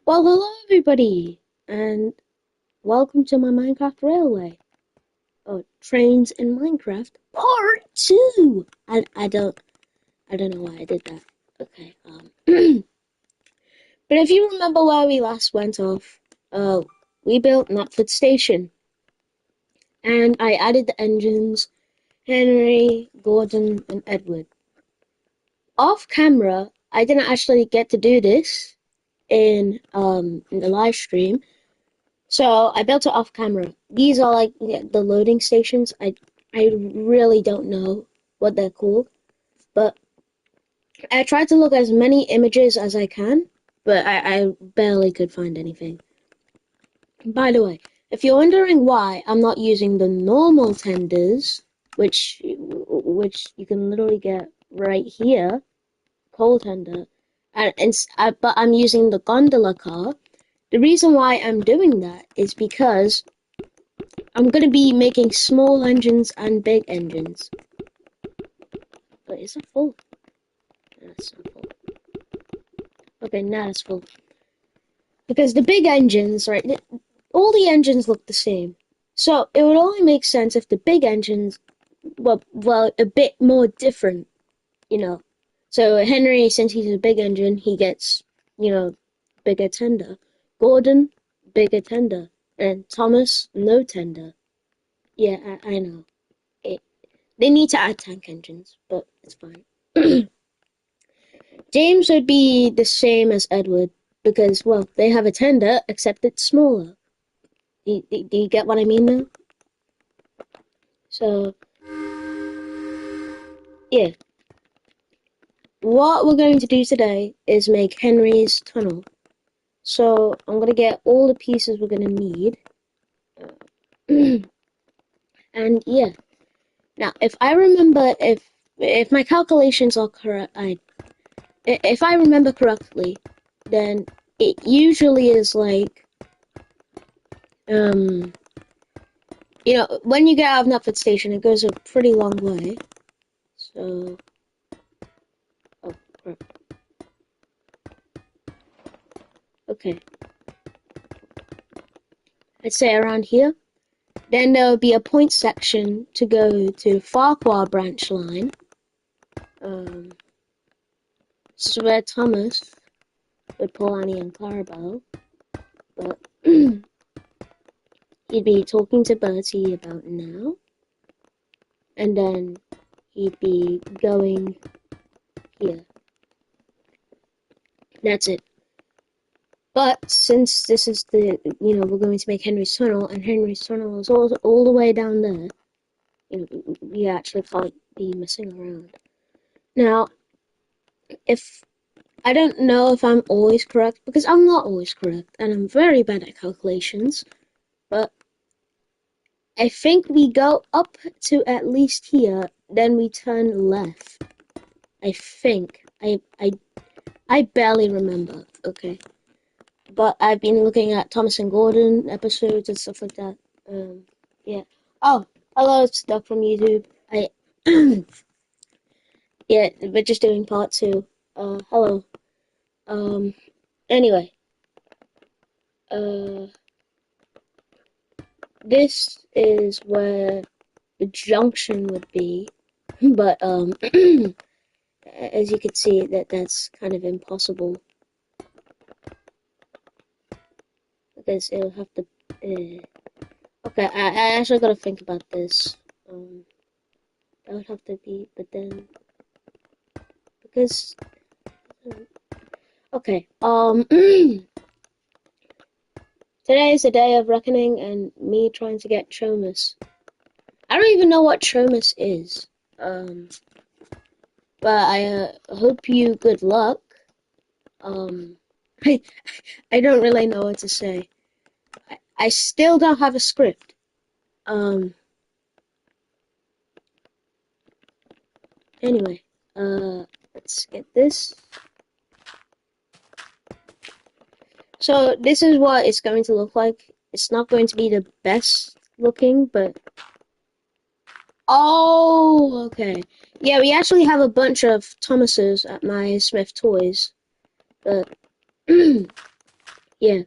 Well, hello everybody, and welcome to my Minecraft Railway. Oh, Trains in Minecraft Part 2. I don't know why I did that. Okay, but if you remember where we last went off, we built Knapford Station, and I added the engines, Henry, Gordon, and Edward. Off camera, I didn't actually get to do this in the live stream. So I built it off camera. These are like the loading stations. I really don't know what they're called, but I tried to look as many images as I can, but I barely could find anything. By the way, if you're wondering why I'm not using the normal tenders, which you can literally get right here, coal tender, but I'm using the gondola car. The reason why I'm doing that is because I'm gonna be making small engines and big engines. Wait, is that full? No, it's not full. Okay, now it's full. Because the big engines, right, all the engines look the same. So it would only make sense if the big engines were, well, a bit more different, you know. So Henry, since he's a big engine, he gets, bigger tender. Gordon, bigger tender. And Thomas, no tender. Yeah, I know. It, they need to add tank engines, but it's fine. James would be the same as Edward because, well, they have a tender, except it's smaller. Do you get what I mean now? So, yeah. What we're going to do today is make Henry's tunnel. So, I'm going to get all the pieces we're going to need. And, yeah. Now, if my calculations are correct, if I remember correctly, then it usually is like, when you get out of Knapford Station, it goes a pretty long way. So, oh, crap. Okay. I'd say around here. Then there would be a point section to go to Farquhar branch line. This is where Thomas would pull Annie and Clarabelle. But he'd be talking to Bertie about now. And then he'd be going here. That's it. But since this is we're going to make Henry's Tunnel, and Henry's Tunnel is all the way down there, we actually can't be messing around. Now, if I don't know if I'm always correct, because I'm not always correct, and I'm very bad at calculations, but I think we go up to at least here, then we turn left. I think. I barely remember, okay? But I've been looking at Thomas and Gordon episodes and stuff like that. Yeah. Oh, hello, it's Doug from YouTube. Yeah, we're just doing part 2. Hello. Anyway. This is where the junction would be. But, as you can see, that's kind of impossible. Because it'll have to, okay, I actually gotta think about this. That would have to be, but then, because, okay, today is the day of reckoning and me trying to get Chomus. I don't even know what Chomus is, but I hope you good luck. I don't really know what to say. I still don't have a script. Anyway, let's get this. So this is what it's going to look like. It's not going to be the best looking, but oh, okay. Yeah, we actually have a bunch of Thomases at my Smith Toys, but Yeah.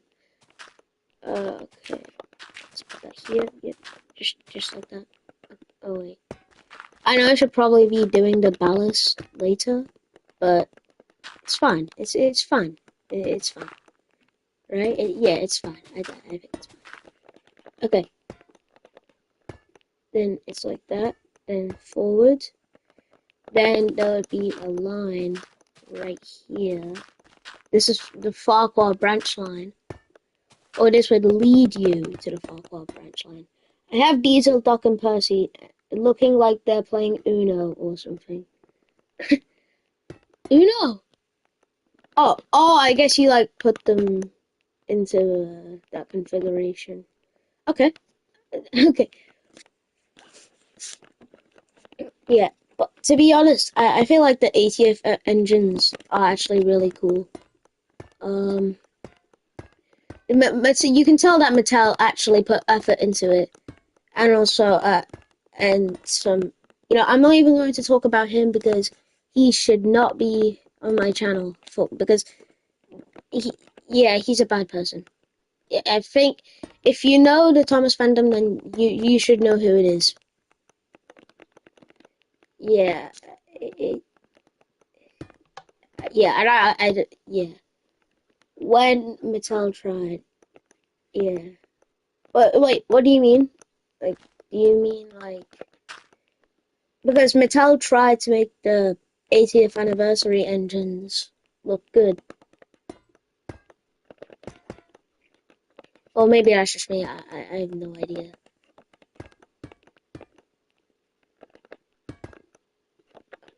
Okay. Let's put that here. Yep. Just like that. Oh wait. I know I should probably be doing the ballast later, but it's fine. It's fine. It's fine. Right? Yeah, it's fine. I think it's fine. Okay. Then it's like that. Then forward. Then there would be a line right here. This is the Farquhar branch line. Or this would lead you to the Farquhar branch line. I have Diesel, Doc, and Percy looking like they're playing Uno or something. Uno! Oh, I guess you like put them into that configuration. Okay, okay, yeah. But to be honest, I feel like the ATF engines are actually really cool. Um, so you can tell that Mattel actually put effort into it, and also and some. I'm not even going to talk about him because he should not be on my channel because he, yeah, he's a bad person. I think if you know the Thomas fandom, then you should know who it is. Yeah, it, yeah, and yeah. When Mattel tried, yeah. But wait, what do you mean? Like, do you mean like because Mattel tried to make the 80th anniversary engines look good, or maybe that's just me. I have no idea.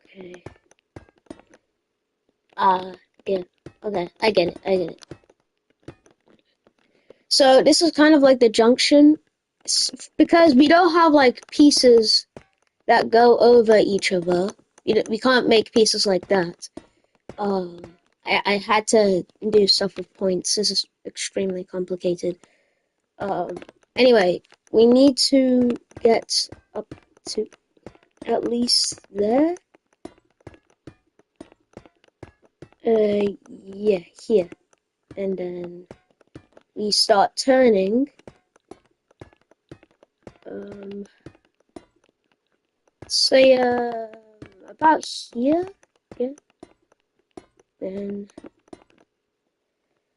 Okay. Yeah. Okay, I get it. I get it. So this is kind of like the junction, because we don't have like pieces that go over each other. We can't make pieces like that. Um, I had to do stuff with points. This is extremely complicated. Um, anyway, we need to get up to at least there. Yeah, here. And then we start turning. Um, say, about here. Yeah. Then.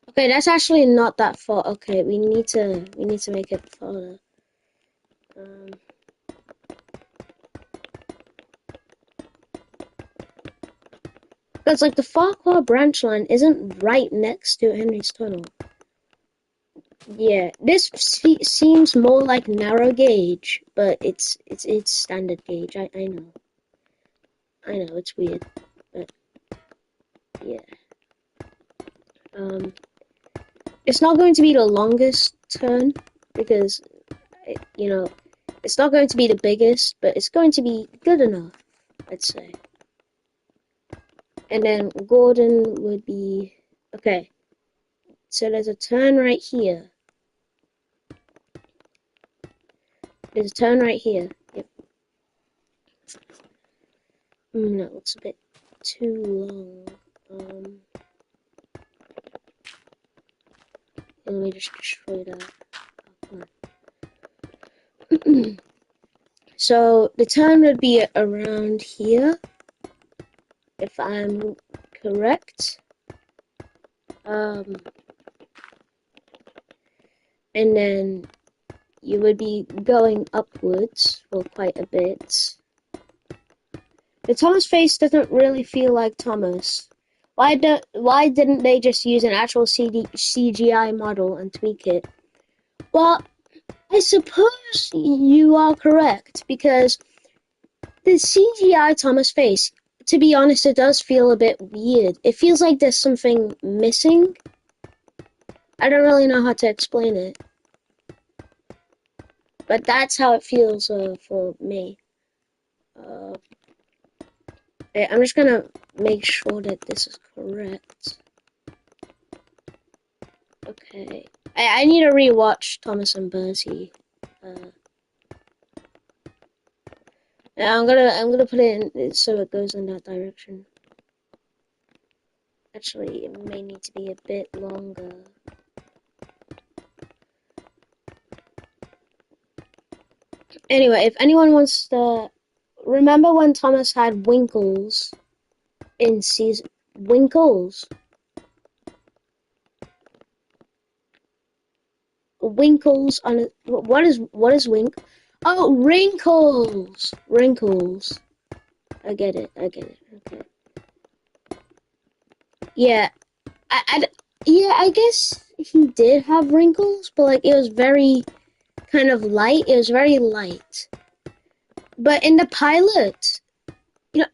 Okay, that's actually not that far. Okay, we need to make it farther. Um, because like the Farquhar branch line isn't right next to Henry's Tunnel. Yeah, this seems more like narrow gauge, but it's standard gauge. I know. I know it's weird, but yeah. Um, it's not going to be the longest turn because it's not going to be the biggest, but it's going to be good enough, I'd say. And then Gordon would be okay. So there's a turn right here. There's a turn right here. Yep. That looks a bit too long. Let me just destroy that. Oh, so the turn would be around here, if I'm correct. And then you would be going upwards for quite a bit. The Thomas face doesn't really feel like Thomas. Why didn't they just use an actual CGI model and tweak it? Well, I suppose you are correct, because the CGI Thomas face, to be honest, it does feel a bit weird. It feels like there's something missing. I don't really know how to explain it. But that's how it feels for me. I'm just gonna make sure that this is correct. Okay. I need to rewatch Thomas and Bertie. I'm gonna put it in so it goes in that direction. Actually, it may need to be a bit longer. Anyway, if anyone wants to remember when Thomas had Winkles in season Winkles. Winkles on a, what is wink? Oh, wrinkles. Wrinkles. I get it. Okay. Yeah. I guess he did have wrinkles, but like it was very kind of light. It was very light. But in the pilot,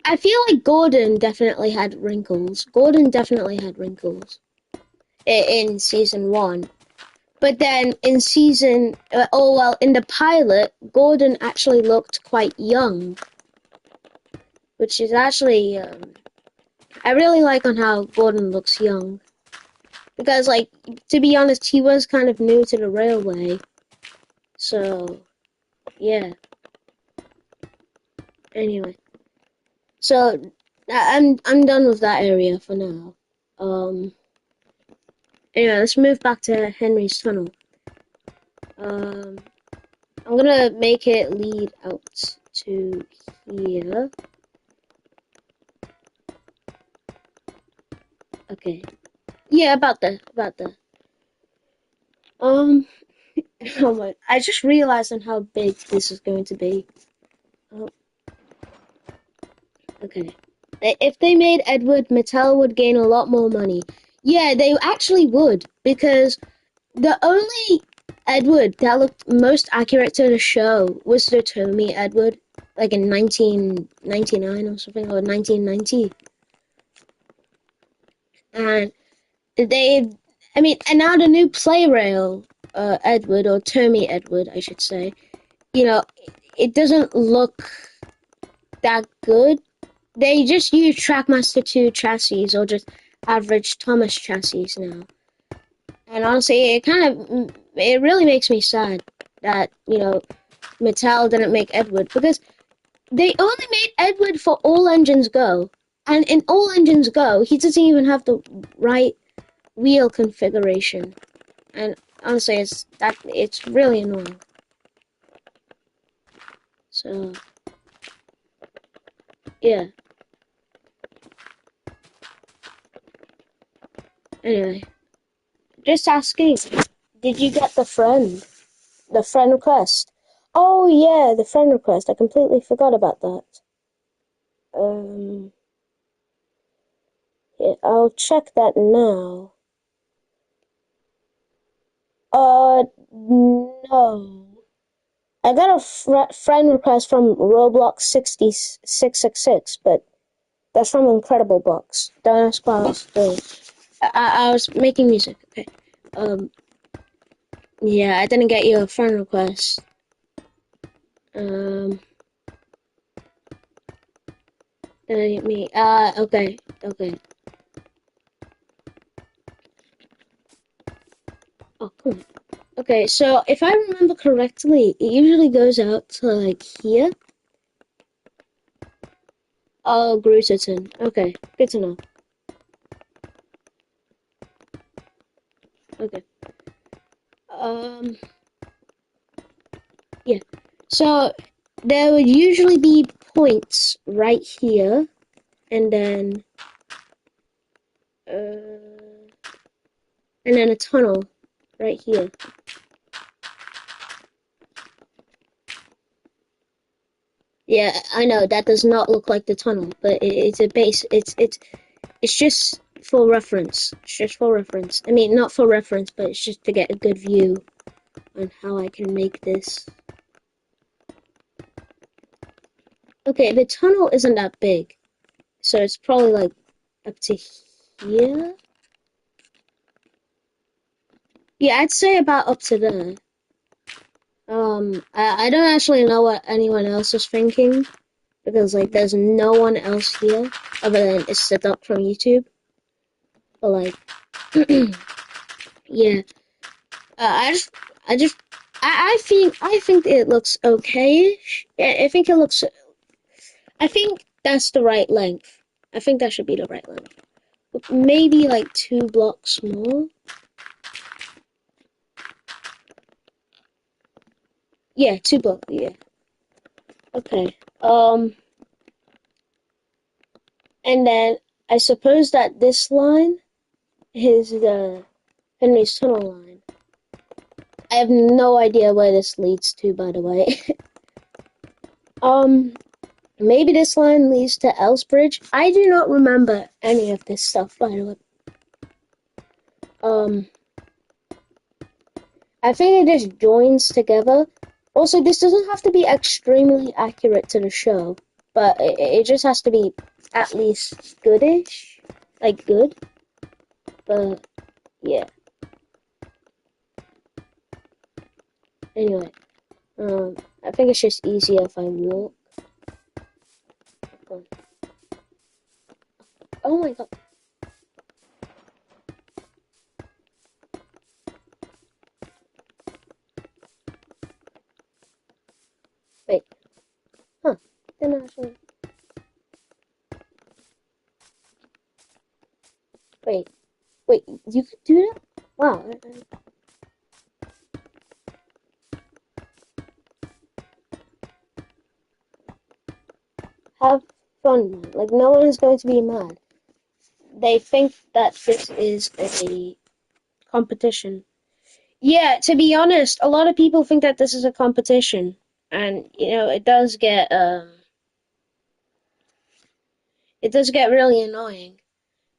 I feel like Gordon definitely had wrinkles. Gordon definitely had wrinkles in season 1. But then in in the pilot, Gordon actually looked quite young, which is actually, I really like on how Gordon looks young. Because, like, to be honest, he was kind of new to the railway. So, yeah. Anyway. So, I'm done with that area for now. Anyway, let's move back to Henry's Tunnel. I'm gonna make it lead out to here. Okay. Yeah, about that. Um, oh my, I just realized on how big this is going to be. Oh, okay. If they made Edward, Mattel would gain a lot more money. Yeah, they actually would, because the only Edward that looked most accurate to the show was the Tommy Edward, like in 1999 or something, or 1990. And and now the new Playrail Edward, or Tommy Edward, I should say, it doesn't look that good. They just use Trackmaster 2 chassis, or just average Thomas chassis now. And honestly, it really makes me sad that, Mattel didn't make Edward, because they only made Edward for All Engines Go. And in All Engines Go, he doesn't even have the right wheel configuration. And honestly, it's really annoying. So, yeah. Anyway, just asking, did you get the friend request? Oh yeah, the friend request. I completely forgot about that. Yeah, I'll check that now. No. I got a friend request from Roblox 6666, but that's from Incredible Box. Don't ask why I was doing. I was making music. Okay. Yeah, I didn't get your friend request. Okay. Oh, come on. Okay, so if I remember correctly, it usually goes out to like here. Oh, Gruterton. Okay, good to know. Okay. Yeah. So there would usually be points right here, and then a tunnel right here. Yeah, I know that does not look like the tunnel, but it's a base. It's just for reference. It's just for reference. I mean, not for reference, but it's just to get a good view on how I can make this. Okay, the tunnel isn't that big, so it's probably like up to here. Yeah, I'd say about up to there. I don't actually know what anyone else is thinking, because like there's no one else here other than it's set up from YouTube. But like, yeah, I think it looks okay-ish. I think it looks. I think that's the right length. I think that should be the right length. Maybe like 2 blocks more. Yeah, 2 blocks. Yeah. Okay. And then I suppose that this line is the Henry's Tunnel line. I have no idea where this leads to, by the way. um, maybe this line leads to Elsbridge. I do not remember any of this stuff, by the way. I think it just joins together. Also, this doesn't have to be extremely accurate to the show, but it just has to be at least goodish. Like, good. But, yeah. Anyway, I think it's just easier if I walk. Oh my god. Wait. Huh. Didn't actually. Wait. Wait, you could do that? Wow. Have fun, man. Like, no one is going to be mad. They think that this is a competition. Yeah, to be honest, a lot of people think that this is a competition. And, it does get really annoying.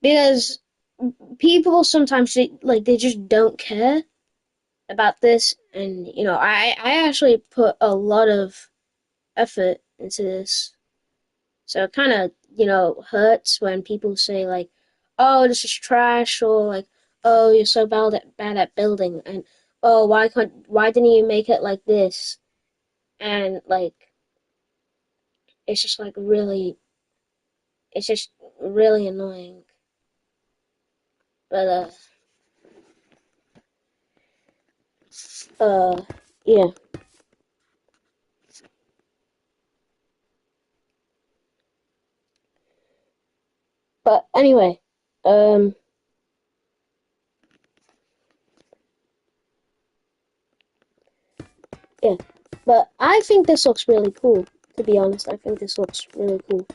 Because people sometimes, they just don't care about this. And, I actually put a lot of effort into this. So it kind of, hurts when people say like, "Oh, this is trash," or like, "Oh, you're so bad at building," and "Oh, why didn't you make it like this?" And like, it's just like it's just really annoying. But yeah. But anyway, um, yeah. But I think this looks really cool. To be honest, I think this looks really cool.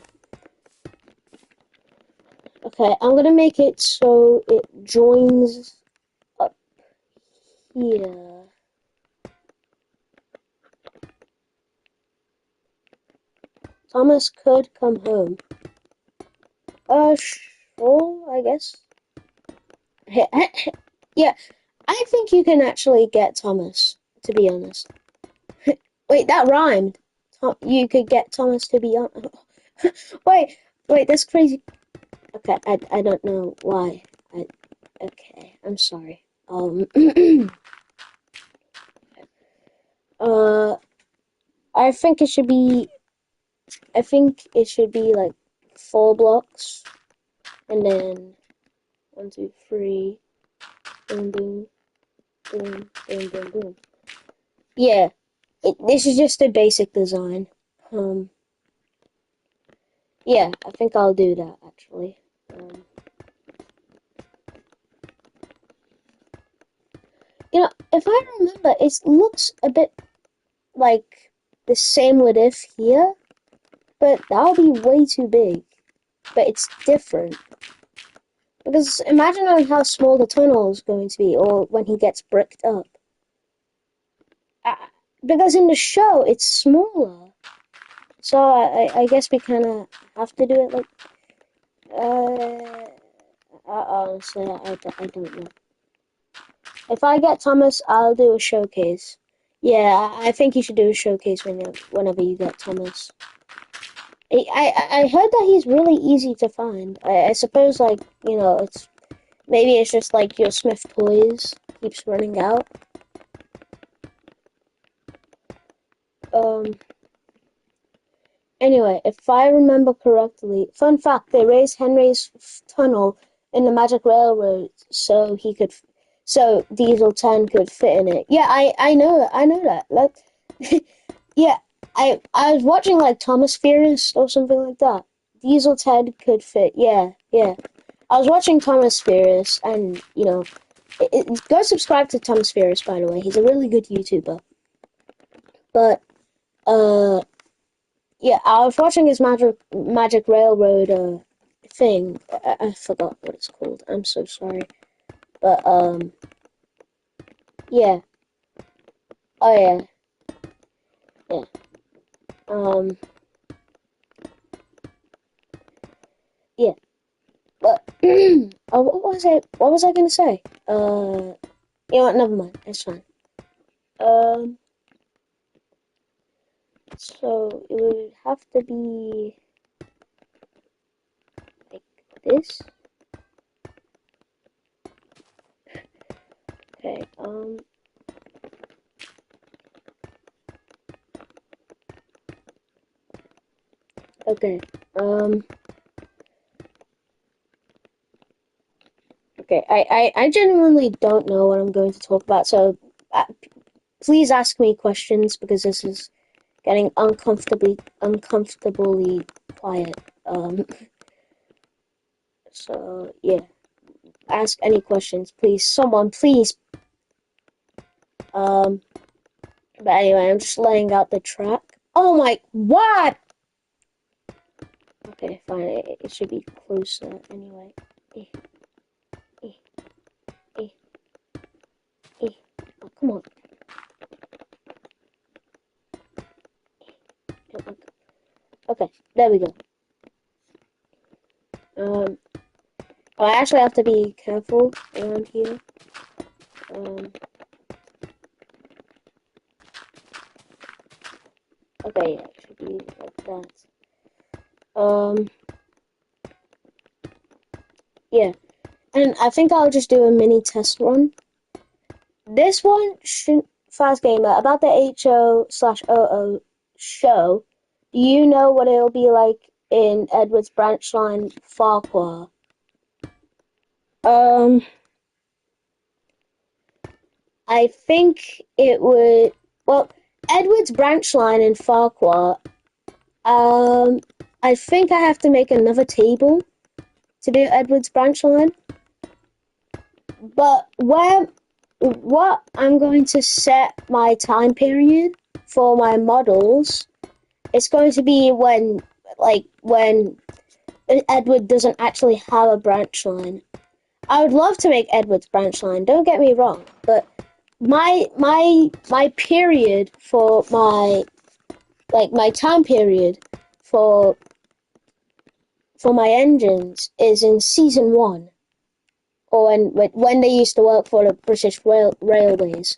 Okay, I'm gonna make it so it joins up here. Thomas could come home. Sure, I guess. Yeah, I think you can actually get Thomas, to be honest. Wait, that rhymed. You could get Thomas to be on. Wait, that's crazy. Okay, I don't know why. Okay, I'm sorry. Uh, I think it should be. I think it should be like 4 blocks, and then 1, 2, 3, boom, boom, boom, boom, boom, boom. Yeah, this is just a basic design. Um, yeah, I think I'll do that actually. Um, if I remember, it looks a bit like the same with if here, but that'll be way too big. But it's different. Because imagine on how small the tunnel is going to be, or when he gets bricked up. Uh, because in the show, it's smaller. So I guess we kind of have to do it like. Honestly, I don't know. If I get Thomas, I'll do a showcase. Yeah, I think you should do a showcase whenever you get Thomas. I heard that he's really easy to find. I suppose, like, maybe it's just like your Smith Toys keeps running out. Um, Anyway, if I remember correctly, fun fact, they raised Henry's tunnel in the Magic Railroad so Diesel 10 could fit in it. Yeah, I know that. I know that. Like, yeah, I was watching like Thomas Ferris or something like that. Diesel 10 could fit. Yeah, yeah. I was watching Thomas Ferris, and go subscribe to Thomas Ferris, by the way. He's a really good YouTuber. But uh Yeah, I was watching his Magic Railroad thing. I forgot what it's called. I'm so sorry. But yeah. Oh yeah, yeah. Um, yeah. But oh, what was it? What was I gonna say? You know what? Never mind. It's fine. Um, so it would have to be like this. Okay. Okay. Um. Okay. I genuinely don't know what I'm going to talk about. So please ask me questions because this is getting uncomfortably quiet. So yeah, ask any questions, please. Someone, please. Um, but anyway, I'm just laying out the track. Oh my, what? Okay, fine. It should be closer anyway. Eh, eh, eh, eh. Oh, come on. Okay, there we go. Um, I actually have to be careful around here. Um, okay, yeah, it should be like that. Yeah. And I think I'll just do a mini test run. This one, Fast Gamer, about the HO/OO show, do you know what it'll be like in Edward's Branchline Farquhar? Um, I think it would. Well, Edward's Branchline in Farquhar. Um, I think I have to make another table to do Edward's Branchline. But what I'm going to set my time period for my models, it's going to be when Edward doesn't actually have a branch line. I would love to make Edward's branch line, don't get me wrong, but my period for my time period for my engines is in season 1, or when they used to work for the British Railways,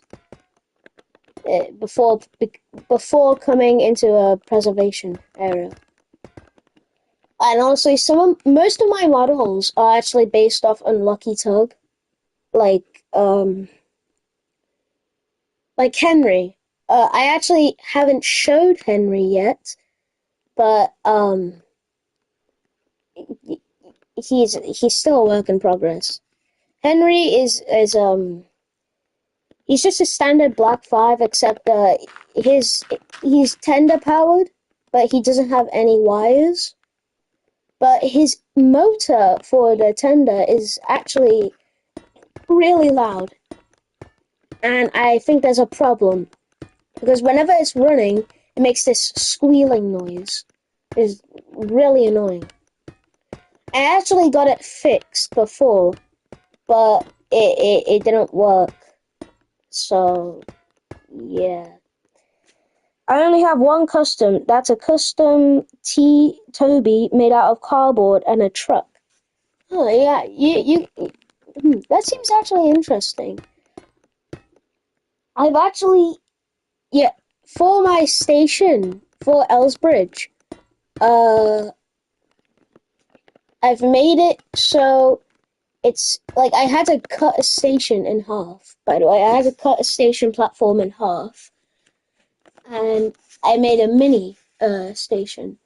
before coming into a preservation era. And honestly, most of my models are actually based off Unlucky Tug, like like Henry. I actually haven't showed Henry yet, but he's still a work in progress. Henry is he's just a standard Black 5, except he's tender powered, but he doesn't have any wires. But his motor for the tender is actually really loud, and I think there's a problem because whenever it's running, it makes this squealing noise. It's really annoying. I actually got it fixed before, but it didn't work. So yeah. I only have one custom. That's a custom T Toby made out of cardboard and a truck. Oh yeah, that seems actually interesting. I've actually yeah, for my station for Elsbridge, uh I've made it so it's like I had to cut a station in half, by the way. I had to cut a station platform in half, and I made a mini station.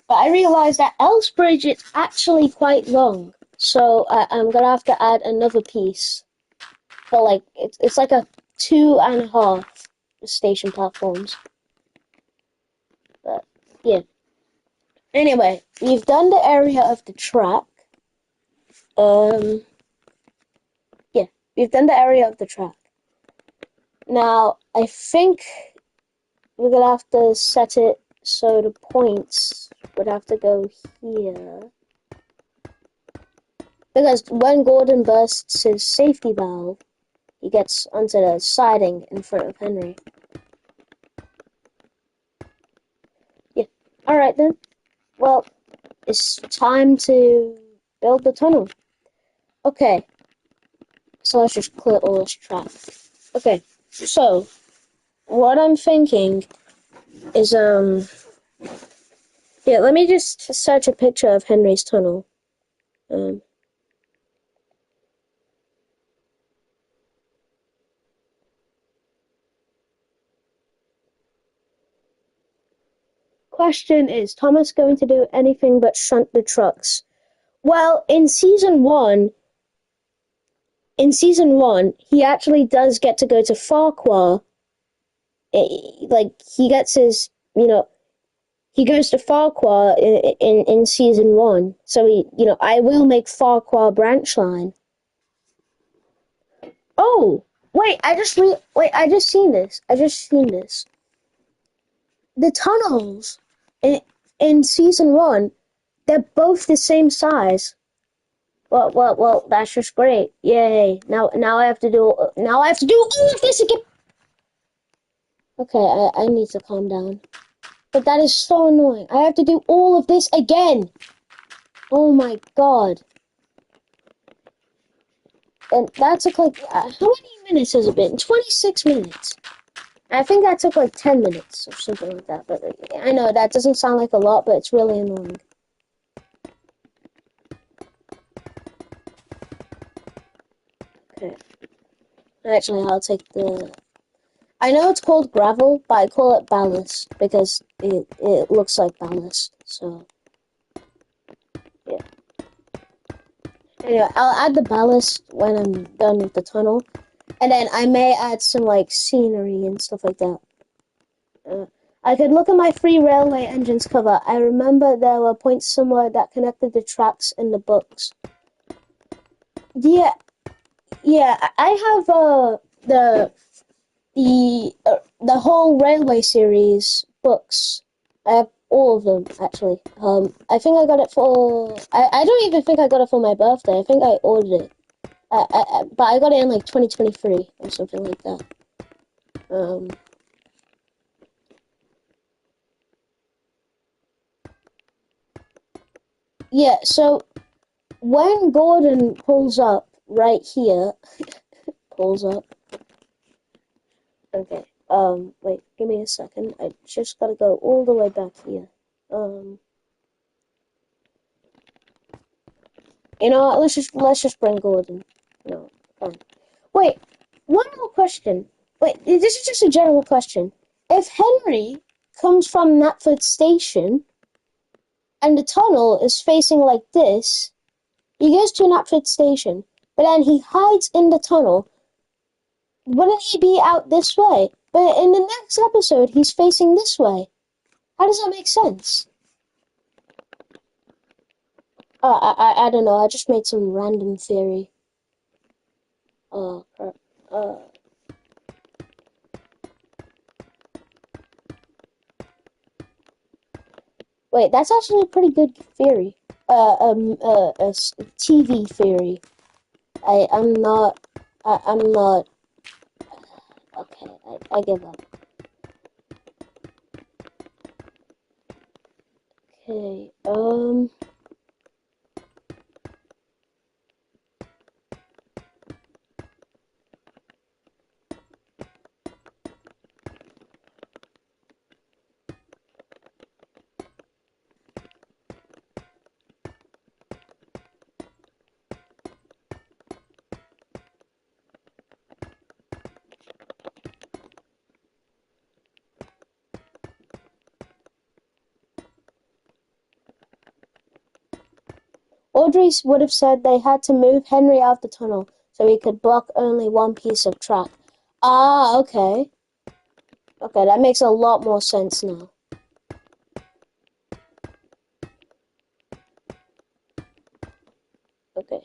But I realized that Elsbridge is actually quite long, so I'm gonna have to add another piece. But like it's like a 2.5 station platforms. But yeah. Anyway, we've done the area of the track. Um, yeah, we've done the area of the track. Now, I think we're gonna have to set it So the points would have to go here. Because when Gordon bursts his safety valve, he gets onto the siding in front of Henry. Yeah. Alright then. Well, it's time to build the tunnel. Okay. So let's just clear all this traffic. Okay. So, what I'm thinking is, yeah, let me just search a picture of Henry's tunnel. Question, is Thomas going to do anything but shunt the trucks? Well, in season one, he actually does get to go to Farquhar. Like, he gets his, he goes to Farquhar in season one. So I will make Farquhar branch line. Oh, wait, I just seen this. The tunnels in season one, they're both the same size. Well, that's just great. Yay. Now I have to do all of this again. Okay, I need to calm down. But that is so annoying. I have to do all of this again. Oh my god. And that took like, how many minutes has it been? 26 minutes. I think that took like 10 minutes or something like that. But I know that doesn't sound like a lot, but it's really annoying. Okay. Actually, I'll take the... I know it's called gravel, but I call it ballast because it looks like ballast. So, yeah. Anyway, I'll add the ballast when I'm done with the tunnel. And then I may add some, like, scenery and stuff like that. I could look at my free railway engines cover. I remember there were points somewhere that connected the tracks in the books. Yeah, I have, the whole railway series books. I have all of them, actually. I think I got it for... I don't even think I got it for my birthday. I think I ordered it. But I got it in, like, 2023 or something like that. Yeah, so when Gordon pulls up right here... pulls up... Okay, wait, give me a second. I just gotta go all the way back here. You know what, let's just bring Gordon. No, fine. Wait, one more question. Wait, this is just a general question. If Henry comes from Knapford Station and the tunnel is facing like this, he goes to Knapford Station, but then he hides in the tunnel, wouldn't he be out this way? But in the next episode, he's facing this way. How does that make sense? I don't know. I just made some random theory. Wait, that's actually a pretty good theory. A TV theory. I'm not. I'm not. Okay, I give up. Okay, Audrey would have said they had to move Henry out of the tunnel so he could block only one piece of track. Ah, okay. Okay, that makes a lot more sense now. Okay.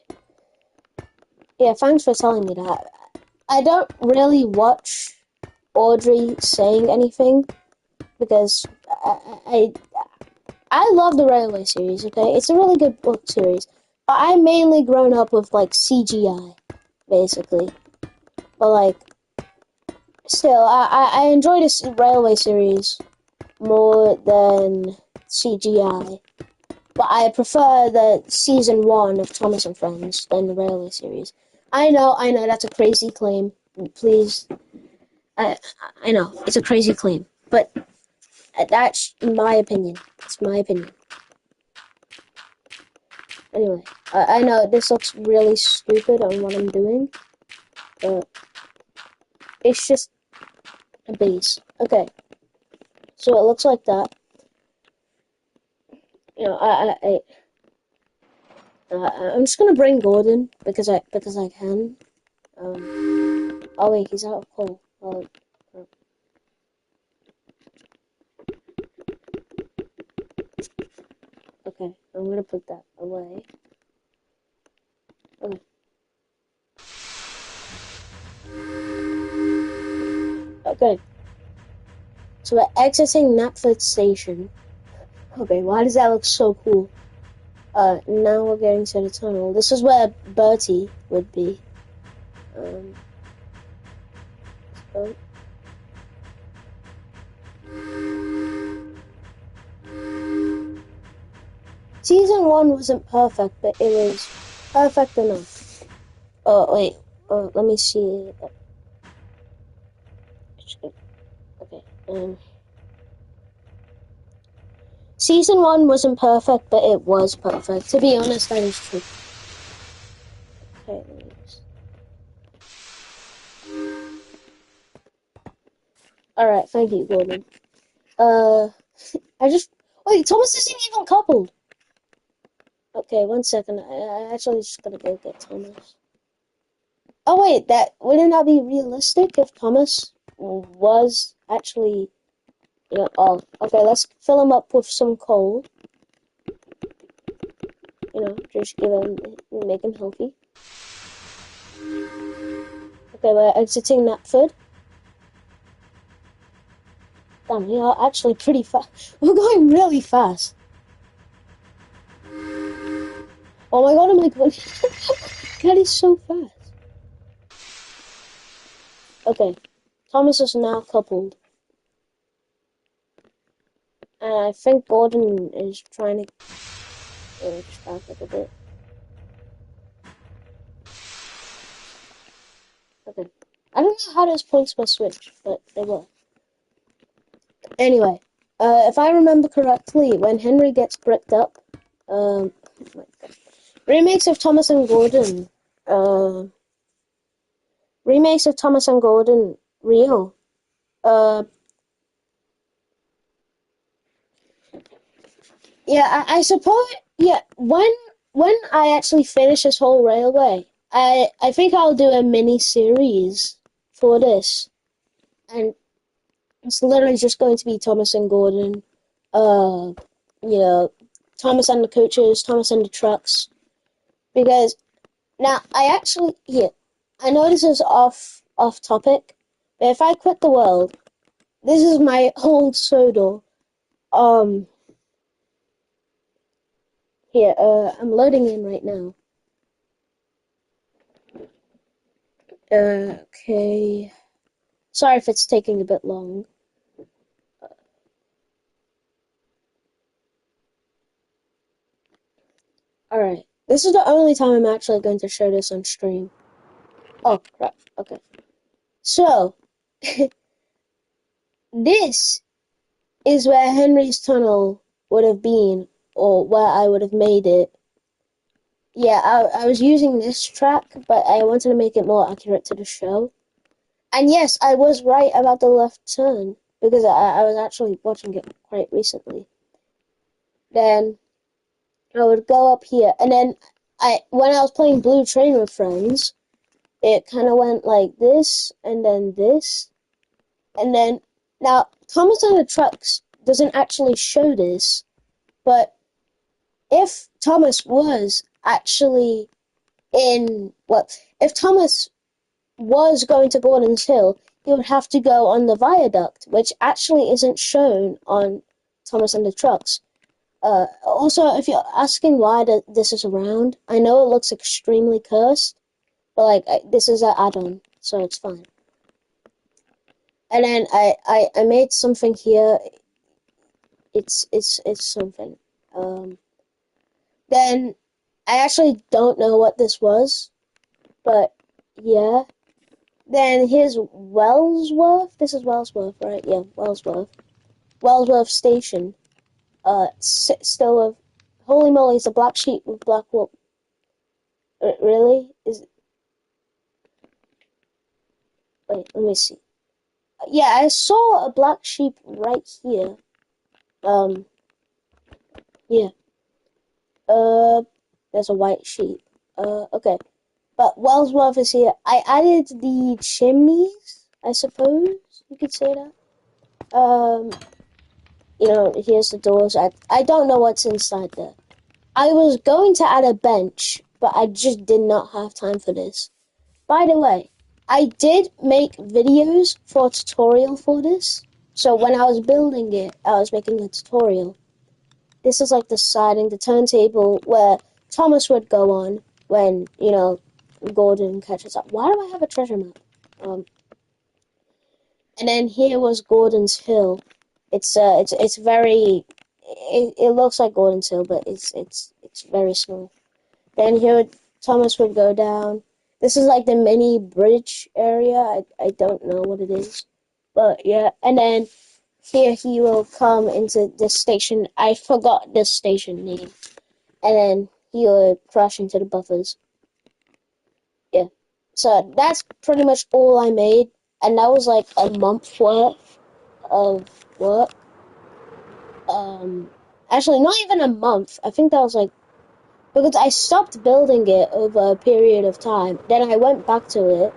Yeah, thanks for telling me that. I don't really watch Audrey saying anything, because I love the Railway series. Okay, it's a really good book series. But I mainly grown up with like CGI, basically. But like, still, I enjoy this Railway series more than CGI. But I prefer the season 1 of Thomas and Friends than the Railway series. I know, that's a crazy claim. Please, I know, it's a crazy claim. But that's my opinion. It's my opinion. Anyway, I know this looks really stupid on what I'm doing, but it's just a base. Okay, so it looks like that. You know, I'm just gonna bring Gordon because I can. Oh wait, he's out of coal. Okay, I'm gonna put that away. Okay. Okay. So we're exiting Knapford Station. Okay, why does that look so cool? Now we're getting to the tunnel. This is where Bertie would be. So. Season 1 wasn't perfect, but it was perfect enough. Oh, wait. Let me see. Okay. Season 1 wasn't perfect, but it was perfect. To be honest, that is true. Okay, alright, thank you, Gordon. Wait, Thomas isn't even coupled! Okay, 1 second. I actually just gotta go get Thomas. Oh wait, wouldn't that be realistic if Thomas was actually, oh, okay, let's fill him up with some coal. Just make him healthy. Okay, we're exiting Knapford. Damn, we are actually pretty fast. We're going really fast. Oh my god, that is so fast. Okay, Thomas is now coupled. And I think Gordon is trying to distract it a bit. Okay. I don't know how those points were switched, but they were. Anyway, if I remember correctly, when Henry gets bricked up, remakes of Thomas and Gordon, real. Yeah, I suppose. Yeah, when I actually finish this whole railway, I think I'll do a mini series for this, and it's literally just going to be Thomas and Gordon, Thomas and the coaches, Thomas and the trucks, because now I know this is off topic, but if I quit the world, this is my old Sodor. I'm loading in right now. Okay. Sorry if it's taking a bit long. Alright. This is the only time I'm actually going to show this on stream. Oh, crap. Okay. So, this is where Henry's Tunnel would have been, or where I would have made it. Yeah, I was using this track, but I wanted to make it more accurate to the show. And yes, I was right about the left turn, because I was actually watching it quite recently. Then I would go up here, and then when I was playing Blue Train with friends, it kind of went like this, and then this, and then, now, Thomas and the Trucks doesn't actually show this, but if Thomas was actually if Thomas was going to Gordon's Hill, he would have to go on the viaduct, which actually isn't shown on Thomas and the Trucks. Also, if you're asking why this is around, I know it looks extremely cursed, but like this is an add-on, so it's fine. And then I made something here. It's something. Then I actually don't know what this was, but yeah. Then here's Wellsworth. This is Wellsworth, right? Yeah, Wellsworth. Wellsworth Station. Still with. Holy moly! It's a black sheep with black wool. Really? Wait, let me see. Yeah, I saw a black sheep right here. Yeah. There's a white sheep. Okay. But Wellsworth is here. I added the chimneys, I suppose you could say that. Here's the doors. I don't know what's inside there. I was going to add a bench, but I just did not have time for this. By the way, I did make videos for a tutorial for this. So when I was building it, I was making a tutorial. This is like the siding, the turntable where Thomas would go on when, Gordon catches up. Why do I have a treasure map? And then here was Gordon's Hill. It's very. It looks like Gordon's Hill, but it's very small. Then here Thomas would go down. This is like the mini bridge area. I don't know what it is, but yeah. And then here he will come into this station. I forgot this station name. And then he will crash into the buffers. Yeah. So that's pretty much all I made, and that was like a month worth of work. Actually, not even a month. I think that was like because I stopped building it over a period of time. Then I went back to it.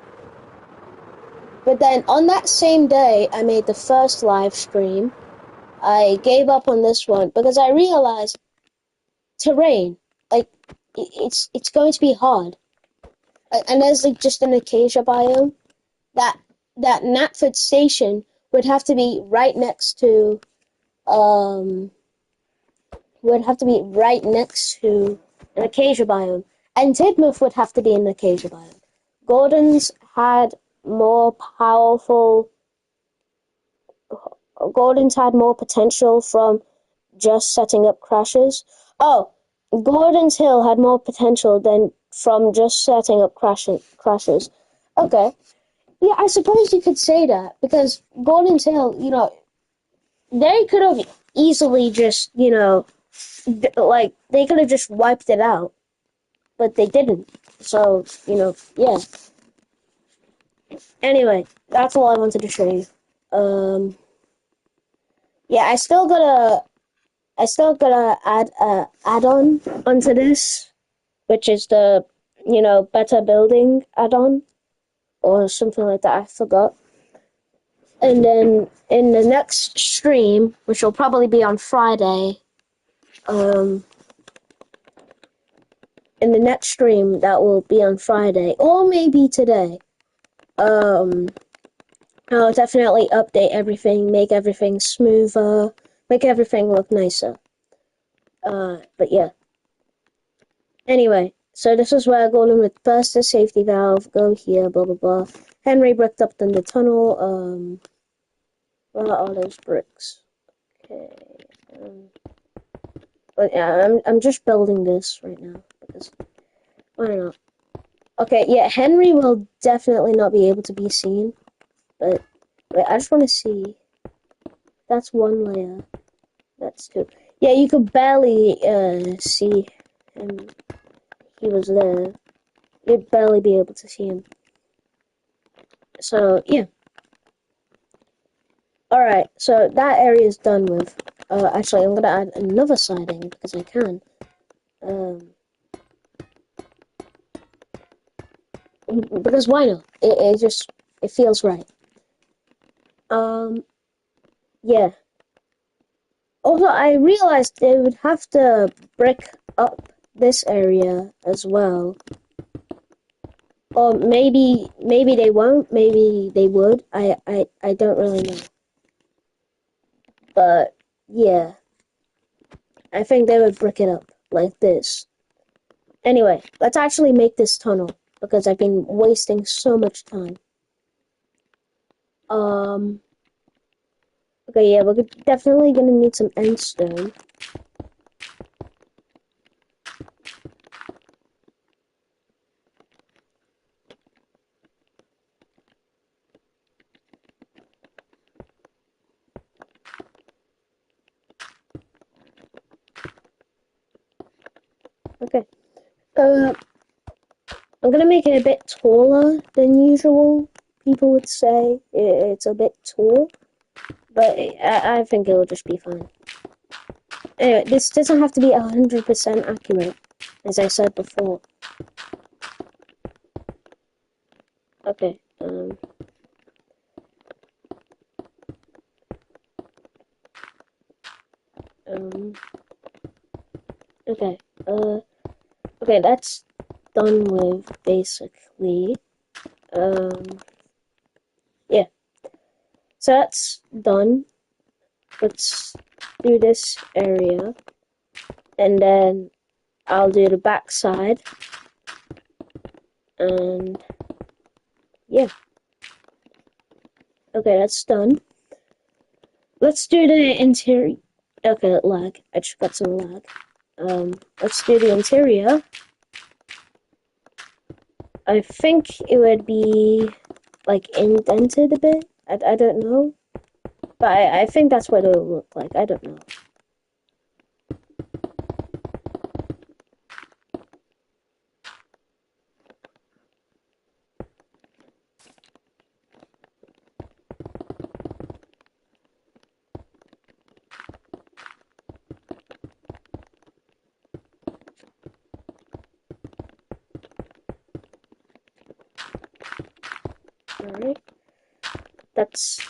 But then on that same day, I made the first live stream. I gave up on this one because I realized terrain, like it's going to be hard. And there's like just an acacia biome. That Knapford Station would have to be right next to an acacia biome, and Tidmouth would have to be an acacia biome. Gordon's had more potential from just setting up crashes. Oh, Gordon's Hill had more potential than from just setting up crashes. Okay. Yeah, I suppose you could say that, because Gordon's Hill, they could have easily just, they could have just wiped it out, but they didn't. So, yeah. Anyway, that's all I wanted to show you. Yeah, I still gotta add a add-on onto this, which is the, better building add-on, or something like that, I forgot. And then in the next stream, which will probably be on Friday, in the next stream that will be on Friday, or maybe today, I'll definitely update everything, make everything smoother, make everything look nicer. But yeah. Anyway, so this is where Gordon would burst the safety valve, go here, blah blah blah. Henry bricked up in the tunnel, where are those bricks? Okay, but yeah, I'm just building this right now, because why not? Okay, yeah, Henry will definitely not be able to be seen, but wait, I just want to see. That's one layer. That's two. Yeah, you could barely see him. He was there. You'd barely be able to see him. So yeah. Alright, so that area is done with. Actually, I'm gonna add another siding because I can. Because why not? It feels right. Yeah. Also, I realized they would have to brick up this area as well. Or maybe they won't, maybe they would. I don't really know. But yeah, I think they would brick it up like this. Anyway, let's actually make this tunnel because I've been wasting so much time. Um, okay, yeah, we're definitely gonna need some endstone. Okay. I'm gonna make it a bit taller than usual. People would say it's a bit tall, but I think it'll just be fine. Anyway, this doesn't have to be 100% accurate, as I said before. Okay, um, okay, okay, that's done with, basically. Yeah, so that's done. Let's do this area, and then I'll do the back side, and yeah. Okay, that's done. Let's do the interior. Okay, lag. I just got some lag. Let's do the interior. I think it would be like indented a bit. I don't know, but I think that's what it will look like. I don't know. All right, that's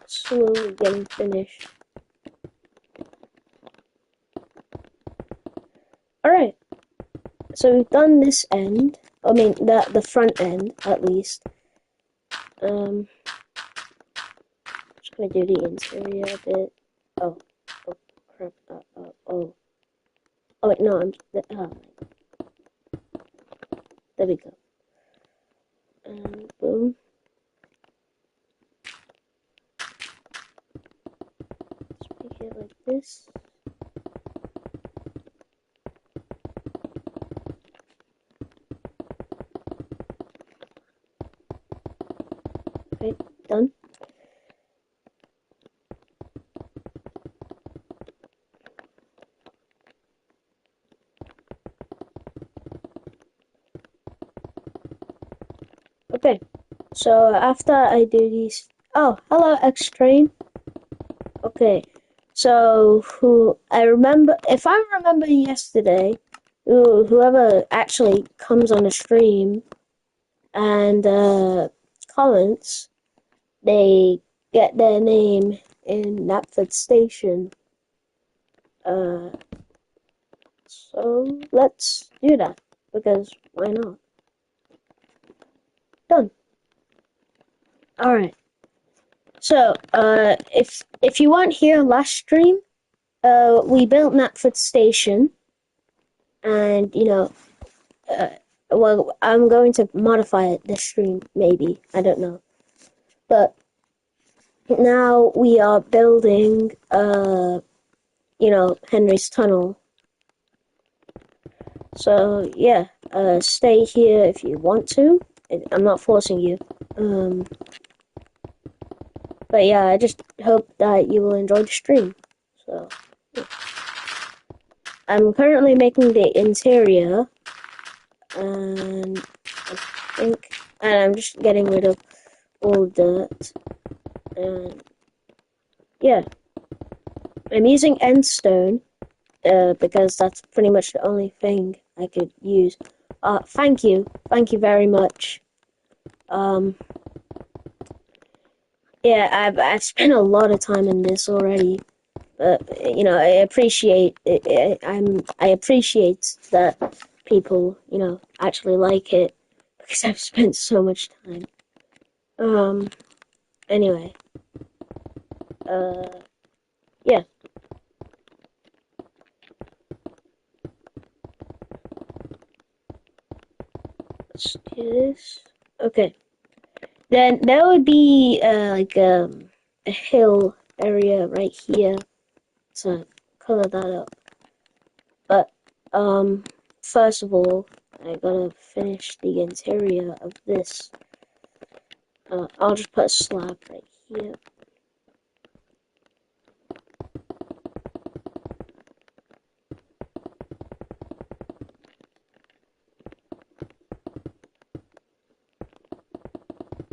slowly getting finished. All right, so we've done this end. I mean, the front end at least. Just gonna do the interior a bit. Oh, oh crap. Oh. Oh wait, no, there we go. And boom. Let's make it like this. Okay, done. Okay, so after I do these... Oh, hello, X-Train. Okay, so if I remember yesterday, whoever actually comes on the stream and comments, they get their name in Knapford Station. So let's do that, because why not? Done. Alright. So, if you weren't here last stream, we built Knapford Station, and, well, I'm going to modify it this stream, maybe, I don't know. But now we are building, Henry's Tunnel. So, yeah, stay here if you want to. I'm not forcing you. But yeah, I just hope that you will enjoy the stream. So, yeah. I'm currently making the interior, and I'm just getting rid of all dirt, and yeah, I'm using endstone, because that's pretty much the only thing I could use. Thank you very much. Yeah, I've spent a lot of time in this already. But I appreciate it. I appreciate that people actually like it, because I've spent so much time. Anyway. Yeah. Let's do this. Okay. Then there would be, a hill area right here. So, color that up. But, first of all, I gotta finish the interior of this. I'll just put a slab right here.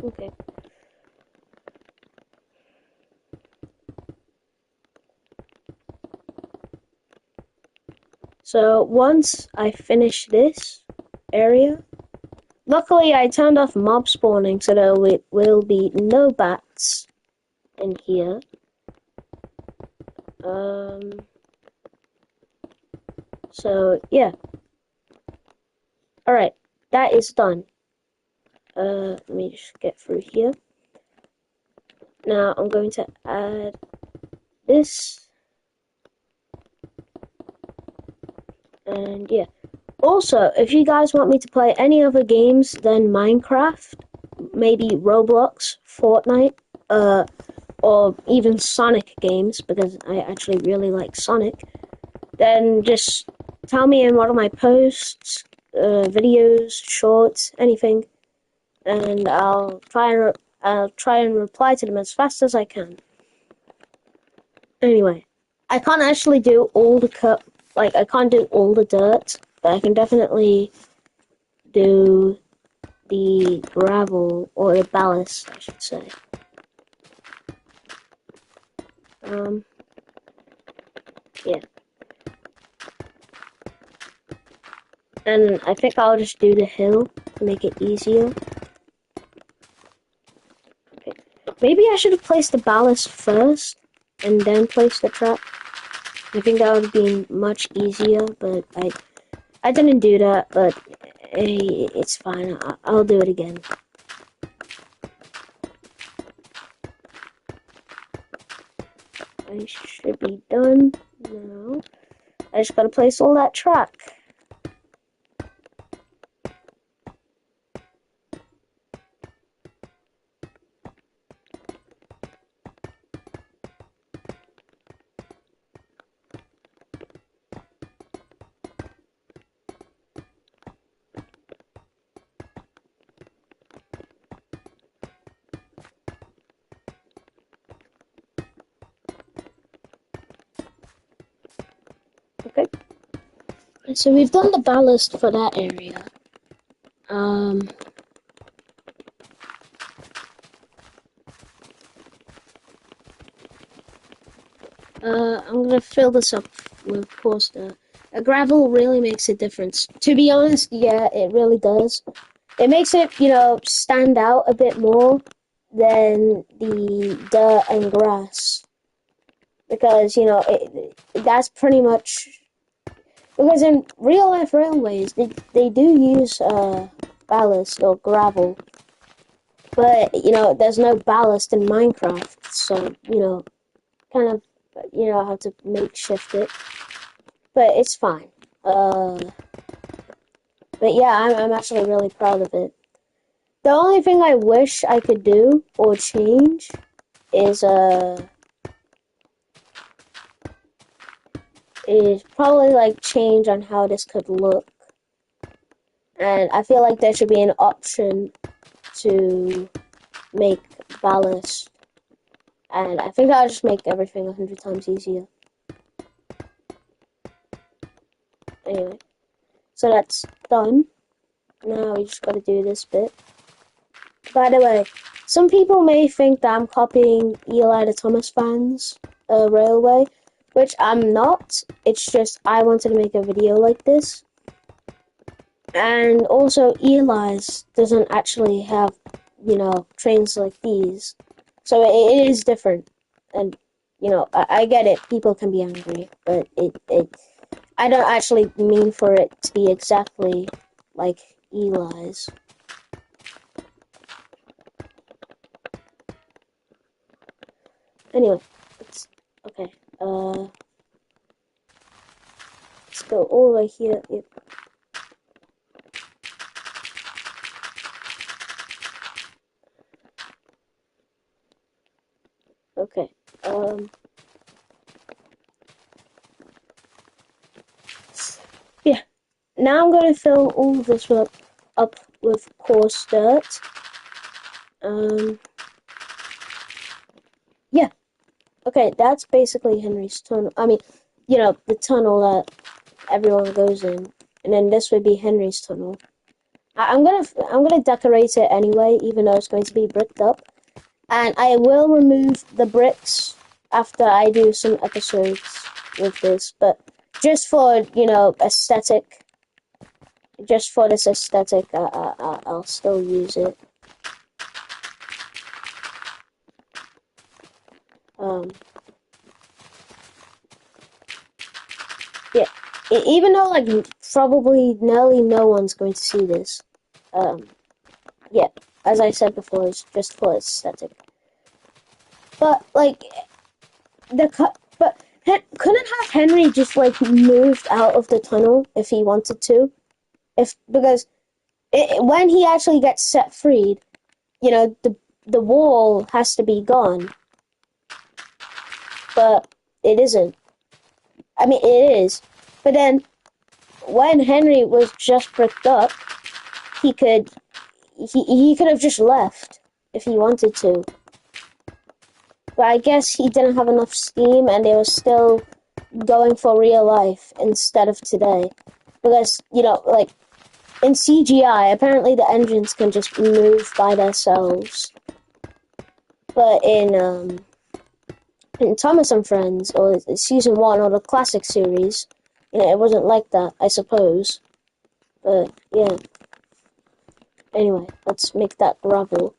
Okay. So once I finish this area, luckily I turned off mob spawning so there will be no bats in here. So yeah. Alright, that is done. Let me just get through here. Now I'm going to add this. And yeah. Also, if you guys want me to play any other games than Minecraft, maybe Roblox, Fortnite, or even Sonic games, because I actually really like Sonic, then just tell me in one of my posts, videos, shorts, anything, and I'll try and reply to them as fast as I can. Anyway, I can't actually do all the I can't do all the dirt, but I can definitely do the gravel, or the ballast, I should say. Yeah. And I think I'll just do the hill to make it easier. Okay. Maybe I should have placed the ballast first, and then place the trap. I think that would have been much easier, but I didn't do that, but hey, it's fine. I'll do it again. I should be done now. I just gotta place all that track. Okay. So we've done the ballast for that area. I'm gonna fill this up with, of course, the gravel really makes a difference. To be honest, yeah, it really does. It makes it, stand out a bit more than the dirt and grass. Because, that's pretty much... Because in real life railways, they do use ballast or gravel. But, there's no ballast in Minecraft. So, kind of, how to makeshift it. But it's fine. But yeah, I'm actually really proud of it. The only thing I wish I could do or change is probably like change on how this could look. And I feel like there should be an option to make ballast. And I think I'll just make everything 100 times easier. Anyway, so that's done. Now we just gotta do this bit. By the way, some people may think that I'm copying Eli the Thomas Fans Railway, which I'm not. It's just I wanted to make a video like this. And also, Eli's doesn't actually have, trains like these. So it is different. And, I get it. People can be angry. But I don't actually mean for it to be exactly like Eli's. Anyway, okay. Let's go all the way here. Yep. Okay. Yeah. Now I'm going to fill all this up with coarse dirt. Yeah. Okay, that's basically Henry's tunnel. I mean, the tunnel that everyone goes in, and then this would be Henry's tunnel. I'm gonna decorate it anyway, even though it's going to be bricked up, and I will remove the bricks after I do some episodes with this, but just for aesthetic, just for this aesthetic, I'll still use it. Yeah, even though like probably nearly no one's going to see this. Yeah, as I said before, it's just for aesthetic. But like couldn't have Henry just like moved out of the tunnel if he wanted to, because when he actually gets set freed, the wall has to be gone, but it isn't. I mean, it is, but then when Henry was just bricked up, he could have just left if he wanted to. But I guess he didn't have enough steam, and they were still going for real life instead of today. Because, like, in CGI, apparently the engines can just move by themselves. But in Thomas and Friends, or Season 1, or the classic series, it wasn't like that, I suppose. But, yeah. Anyway, let's make that gravel.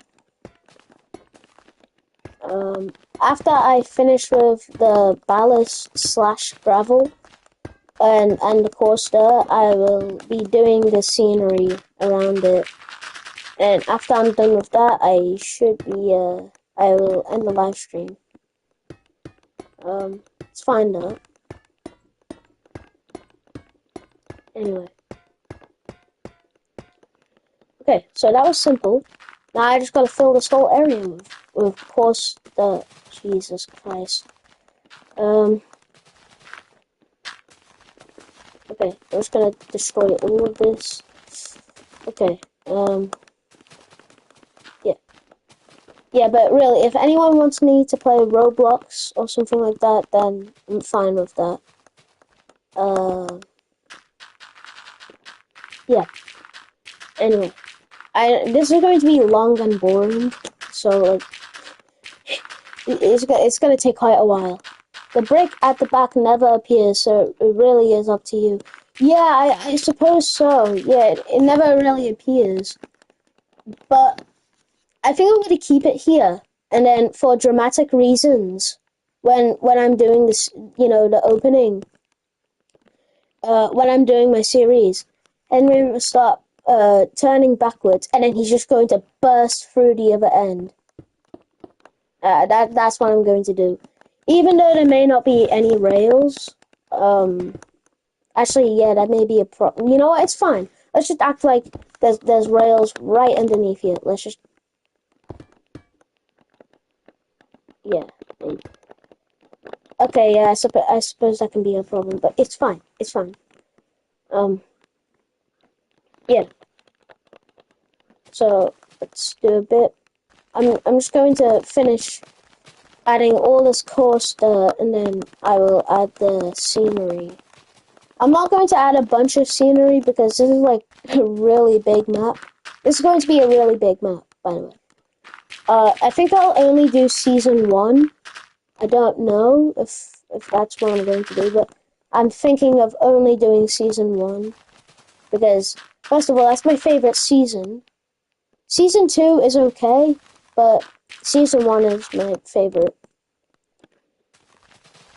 After I finish with the ballast / gravel and the coaster, I will be doing the scenery around it. And after I'm done with that, I will end the live stream. It's fine though. Anyway. Okay, so that was simple. Now I just gotta fill this whole area with coarse dirt. Jesus Christ. Okay, I'm just gonna destroy all of this. Okay, yeah. Yeah, but really, if anyone wants me to play Roblox or something like that, then I'm fine with that. Yeah. Anyway, this is going to be long and boring, so like, it's gonna take quite a while. The brick at the back never appears, so it really is up to you. Yeah, I suppose so. Yeah, it never really appears. But I think I'm going to keep it here. And then for dramatic reasons, when I'm doing this, the opening, when I'm doing my series, Henry will start turning backwards, and then he's just going to burst through the other end. That's what I'm going to do. Even though there may not be any rails, actually, yeah, that may be a problem. You know what? It's fine. Let's just act like there's rails right underneath you. Let's just, yeah. Okay, yeah, I suppose that can be a problem, but it's fine. It's fine. Yeah. So let's do a bit. I'm just going to finish adding all this coarse dirt, and then I will add the scenery. I'm not going to add a bunch of scenery because this is like a really big map. This is going to be a really big map, by the way. I think I'll only do Season 1. I don't know if that's what I'm going to do, but I'm thinking of only doing Season 1. Because, first of all, that's my favorite season. Season 2 is okay, but Season 1 is my favorite.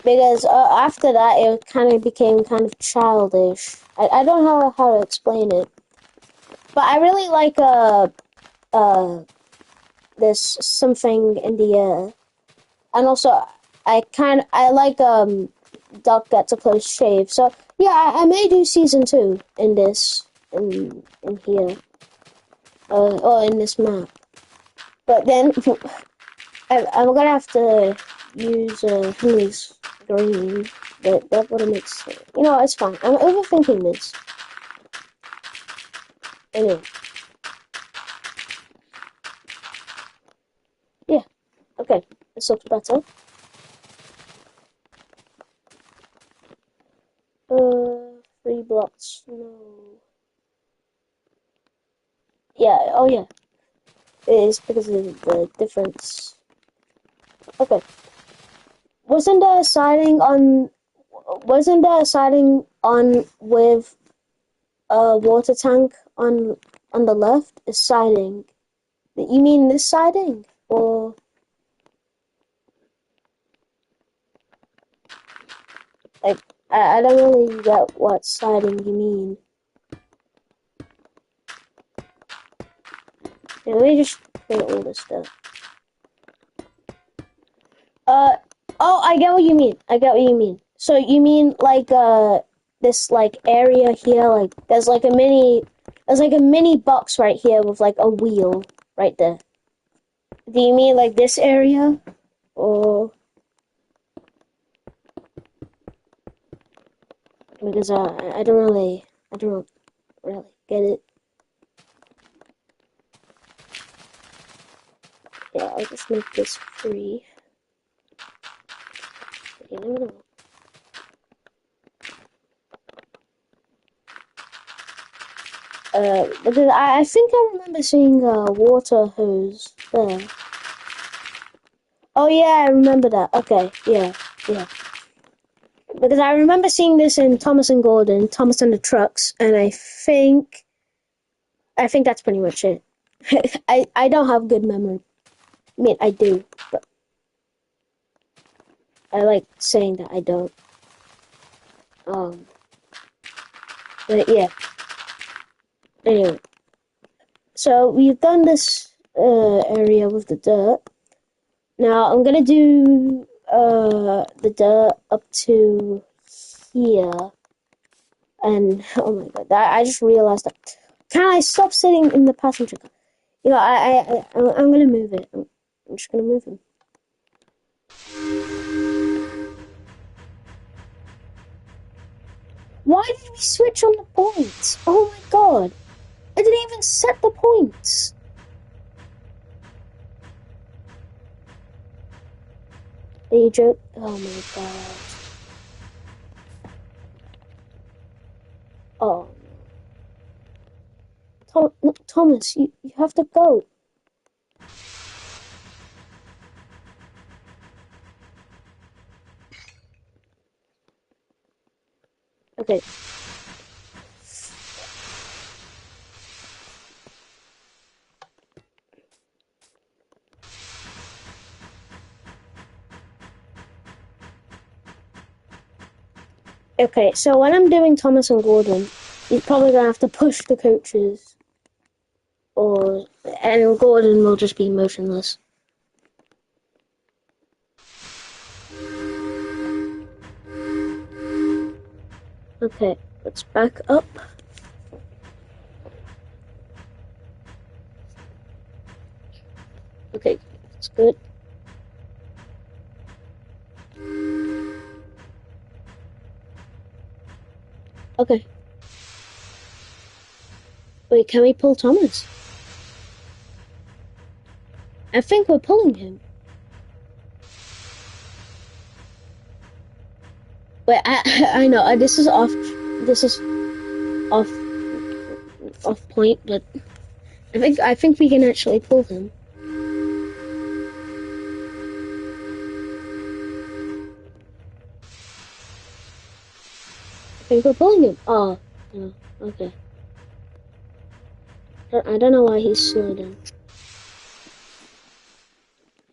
Because after that, it kind of became kind of childish. I don't know how to explain it. But I really like, this Something in the Air. and also I like Duck Gets a Close Shave. So yeah, I may do season 2 in this in here, or in this map. But then I'm gonna have to use Henry's green. That would make sense. You know, it's fine. I'm overthinking this. Anyway, yeah. Okay, this looks better. 3 blocks. No. Yeah. Oh yeah. It is because of the difference. Okay. Wasn't there a siding on? Wasn't there a siding on with a water tank on the left? A siding. You mean this siding or? Like, I don't really get what siding you mean. Yeah, let me just put all this stuff. Oh, I get what you mean. I get what you mean. So you mean like this like area here, like there's like a mini box right here with like a wheel right there. Do you mean like this area, or because I don't really get it. Yeah, I'll just make this free. You never know. Because I think I remember seeing a water hose there. Oh yeah, I remember that. Okay, yeah. Because I remember seeing this in Thomas and Gordon, Thomas and the Trucks, and I think that's pretty much it. I don't have good memory. I mean, I do, but I like saying that I don't. But yeah. Anyway, so we've done this area with the dirt. Now I'm gonna do the dirt up to here, and oh my god, I just realized that. Can I stop sitting in the passenger car? You know, I'm gonna move it. I'm just gonna move him. Why did we switch on the points? Oh my god, I didn't even set the points. Are you joke? Oh my god. Oh no. Thomas, you have to go. Okay. Okay, so when I'm doing Thomas and Gordon, he's probably gonna have to push the coaches, and Gordon will just be motionless. Okay, let's back up. Okay, that's good. Okay. Wait, can we pull Thomas? I think we're pulling him. Wait, I know this is off. This is off point, but I think we can actually pull him. I think we're pulling him. Oh, no. Okay. I don't know why he's slowed down.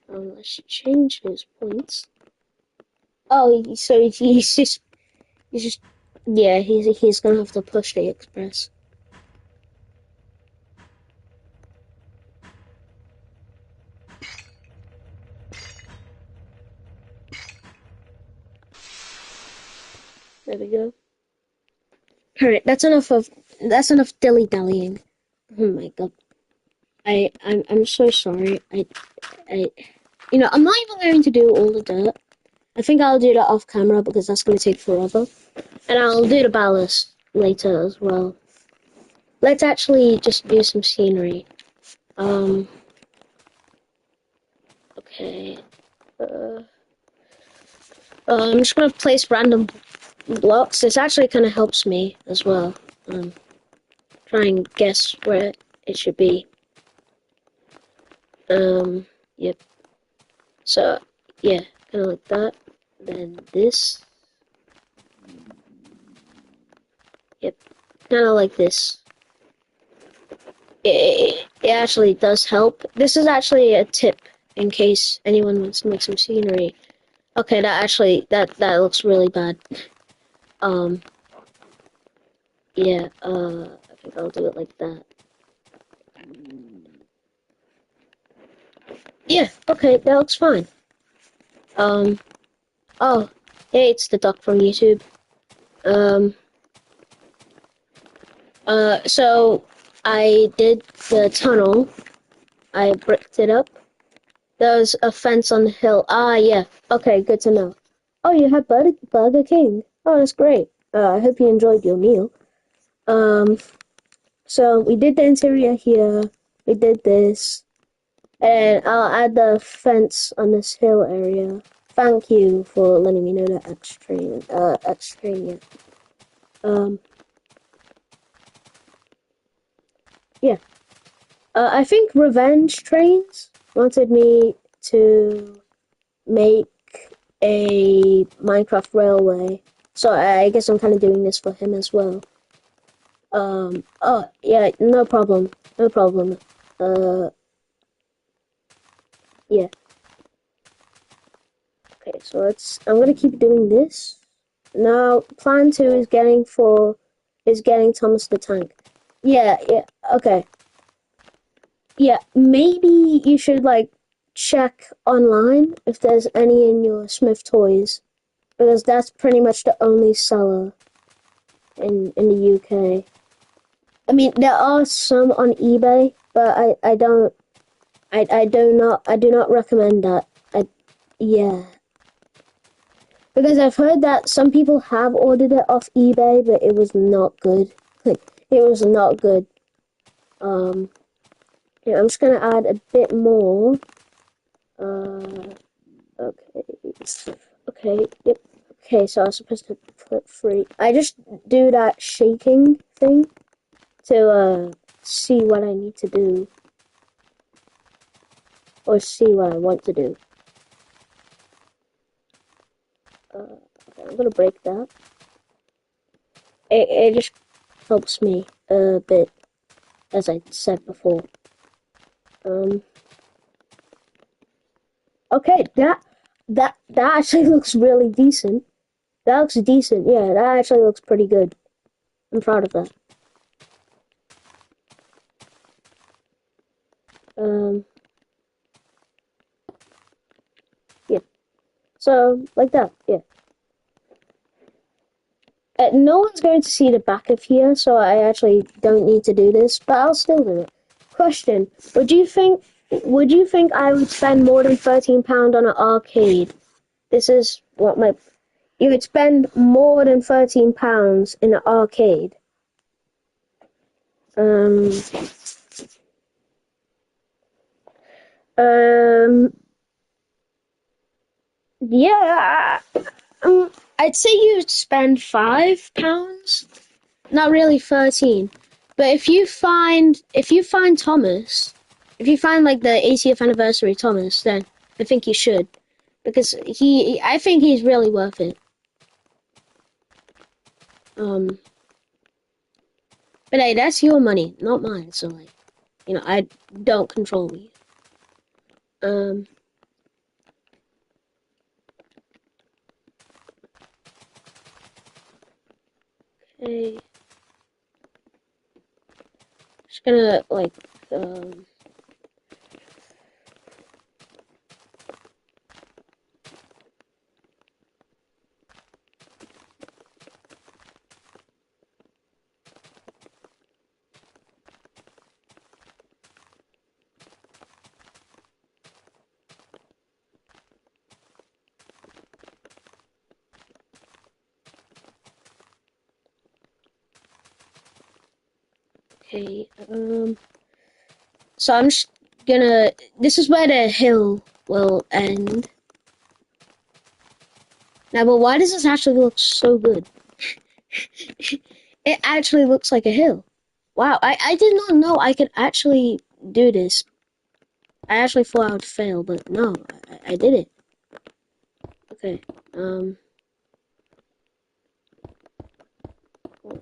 Let's change his points. Oh, so he's just, yeah, he's gonna have to push the express. There we go. Alright, that's enough dilly dallying. Oh my god. I'm so sorry. I'm not even going to do all the dirt. I think I'll do that off camera because that's going to take forever. And I'll do the ballast later as well. Let's actually just do some scenery. Okay. I'm just going to place random blocks. This actually kind of helps me as well. Try and guess where it should be. Yep. So, yeah, kind of like that. Then this. Yep, kind of like this. It actually does help. This is actually a tip in case anyone wants to make some scenery. Okay, that looks really bad. Yeah, I think I'll do it like that. Yeah, okay, that looks fine. Oh, hey, it's the duck from YouTube. So I did the tunnel. I bricked it up. There's a fence on the hill. Ah, yeah. Okay, good to know. Oh, you had Burger King. Oh, that's great. I hope you enjoyed your meal. So we did the interior here. We did this. And I'll add the fence on this hill area. Thank you for letting me know that extra, yeah. I think Revenge Trains wanted me to make a Minecraft railway. So I guess I'm kind of doing this for him as well. Oh, yeah, no problem. No problem. Yeah. Okay, so I'm gonna keep doing this. Now, plan two is getting Thomas the Tank. Yeah, okay. Yeah, maybe you should, like, check online if there's any in your Smith Toys. Because that's pretty much the only seller in the UK. I mean, there are some on eBay, but I do not recommend that. Yeah. Because I've heard that some people have ordered it off eBay, but it was not good. Like, it was not good. Yeah, I'm just gonna add a bit more. Okay. Okay, yep. Okay, so I was supposed to put 3. I just do that shaking thing to, see what I need to do. Or see what I want to do. Okay, I'm gonna break that. It just helps me a bit, as I said before. Okay, that actually looks really decent. That looks decent, yeah, that actually looks pretty good. I'm proud of that. Yeah. So, like that, yeah. No one's going to see the back of here, so I actually don't need to do this, but I'll still do it. Question: Would you think I would spend more than £13 on an arcade? This is what my. You would spend more than £13 in an arcade. Um. Um. Yeah. I'd say you'd spend £5. Not really 13. But if you find Thomas, if you find like the 80th anniversary Thomas, then I think you should. Because I think he's really worth it. But hey, that's your money, not mine, so like, I don't control you. Okay. Just gonna like Okay, so I'm just gonna, this is where the hill will end. Now, but why does this actually look so good? It actually looks like a hill. Wow, I did not know I could actually do this. I actually thought I would fail, but no, I did it. Okay, we'll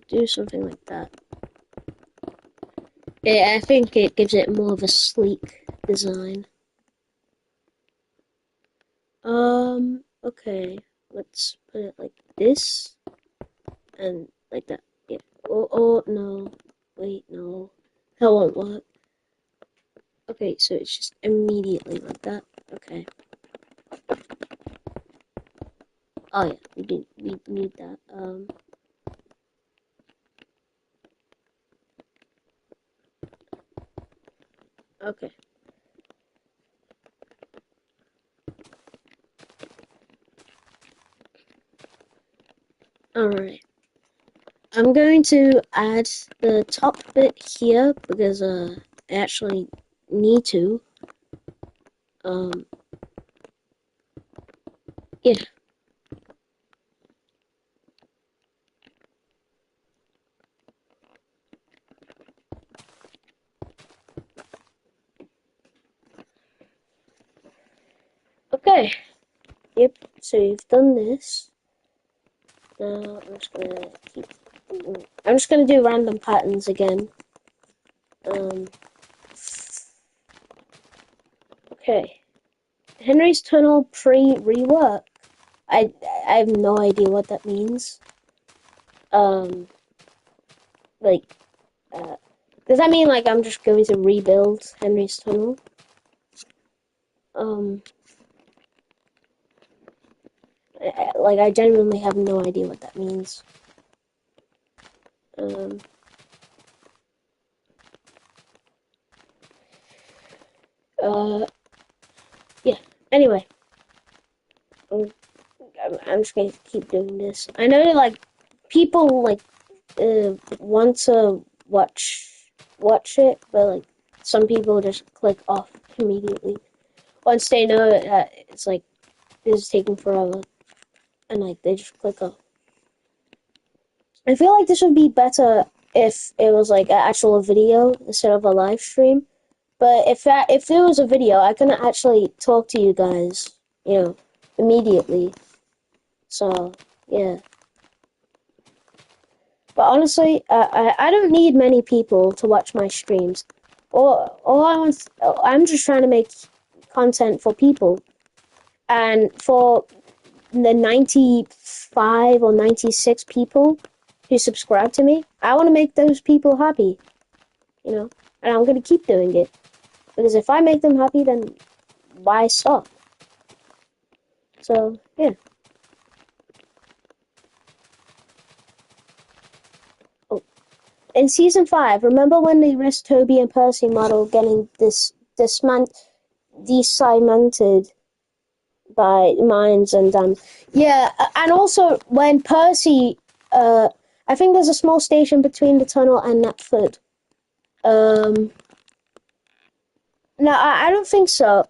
do something like that. Yeah, I think it gives it more of a sleek design. Okay, let's put it like this, and like that. Yeah. Oh, no. Wait, no. That won't work. Okay, so it's just immediately like that. Okay. Oh yeah, we need that. Okay. Alright. I'm going to add the top bit here because I actually need to. Yeah. Okay. Yep. So you've done this. Now I'm just gonna do random patterns again. Okay. Henry's Tunnel pre-rework. I have no idea what that means. Like, does that mean like I'm just going to rebuild Henry's Tunnel? I genuinely have no idea what that means. Yeah. Anyway, I'm just gonna keep doing this. I know like people like want to watch it, but like some people just click off immediately once they know that it's like it's taking forever, and like they just click off. I feel like this would be better if it was like an actual video instead of a live stream. But if it was a video, I couldn't actually talk to you guys, immediately. So yeah. But honestly, I don't need many people to watch my streams. I'm just trying to make content for people, and for the 95 or 96 people who subscribe to me, I want to make those people happy, and I'm gonna keep doing it because if I make them happy, then why stop? So yeah. In season 5, remember when they risked Toby and Percy model getting decimented by mines and yeah, and also when Percy, I think there's a small station between the tunnel and Knapford. No, I don't think so,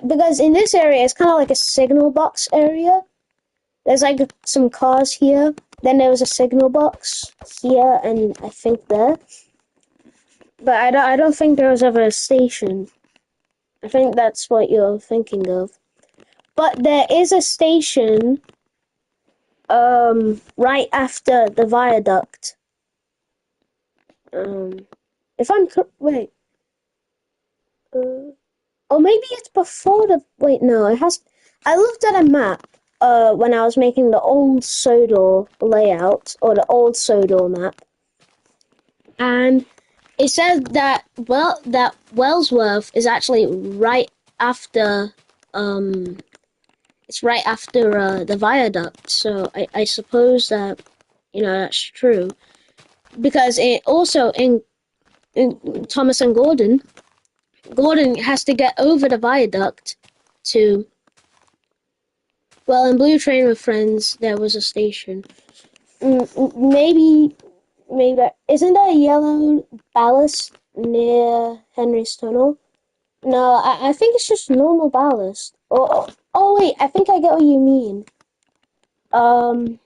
because in this area it's kind of like a signal box area. There's like some cars here. Then there was a signal box here, and I think there. But I don't think there was ever a station. I think that's what you're thinking of. But there is a station right after the viaduct. If I'm wait. Or maybe it's before the wait, no, it has I looked at a map when I was making the old Sodor layout or the old Sodor map. And it says that Wellsworth is actually right after it's right after the viaduct, so I suppose that that's true, because it also in Thomas and Gordon has to get over the viaduct to, well, in Blue Train with Friends there was a station. Maybe maybe isn't there yellow ballast near Henry's Tunnel? No, I think it's just normal ballast. Oh wait, I think I get what you mean. Um,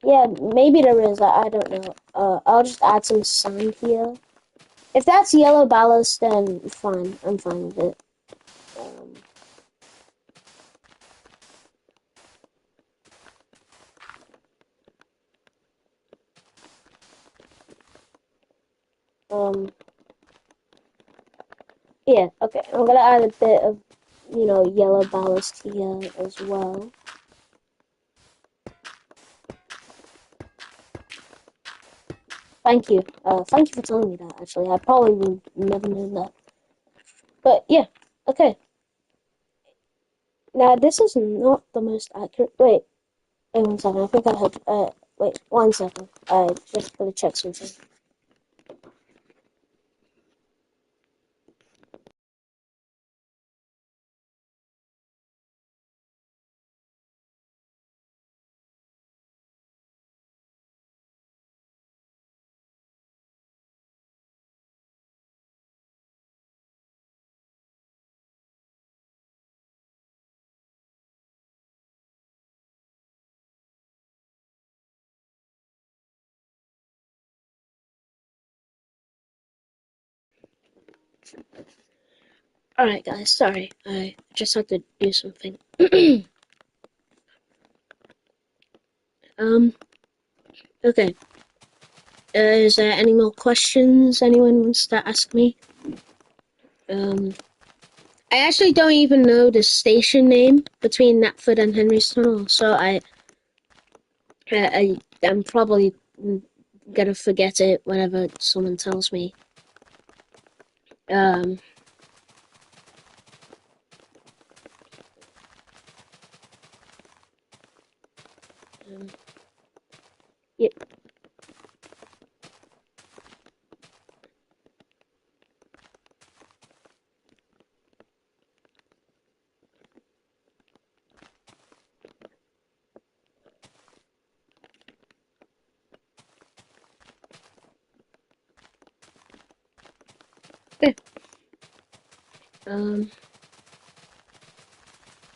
yeah, maybe there is. I don't know. I'll just add some sand here. If that's yellow ballast, then fine. I'm fine with it. Um, um, yeah, okay. I'm gonna add a bit of, yellow ballast here as well. Thank you. Thank you for telling me that, actually. I probably would never known that. But yeah, okay. Now, this is not the most accurate. Wait 1 second. I think I had. Wait 1 second. I just gotta check something. Alright, guys, sorry. I just had to do something. um, okay. Is there any more questions anyone wants to ask me? Um, I actually don't even know the station name between Knapford and Henry's Tunnel, so I'm probably gonna forget it whenever someone tells me. Um, um yep. Okay. Um,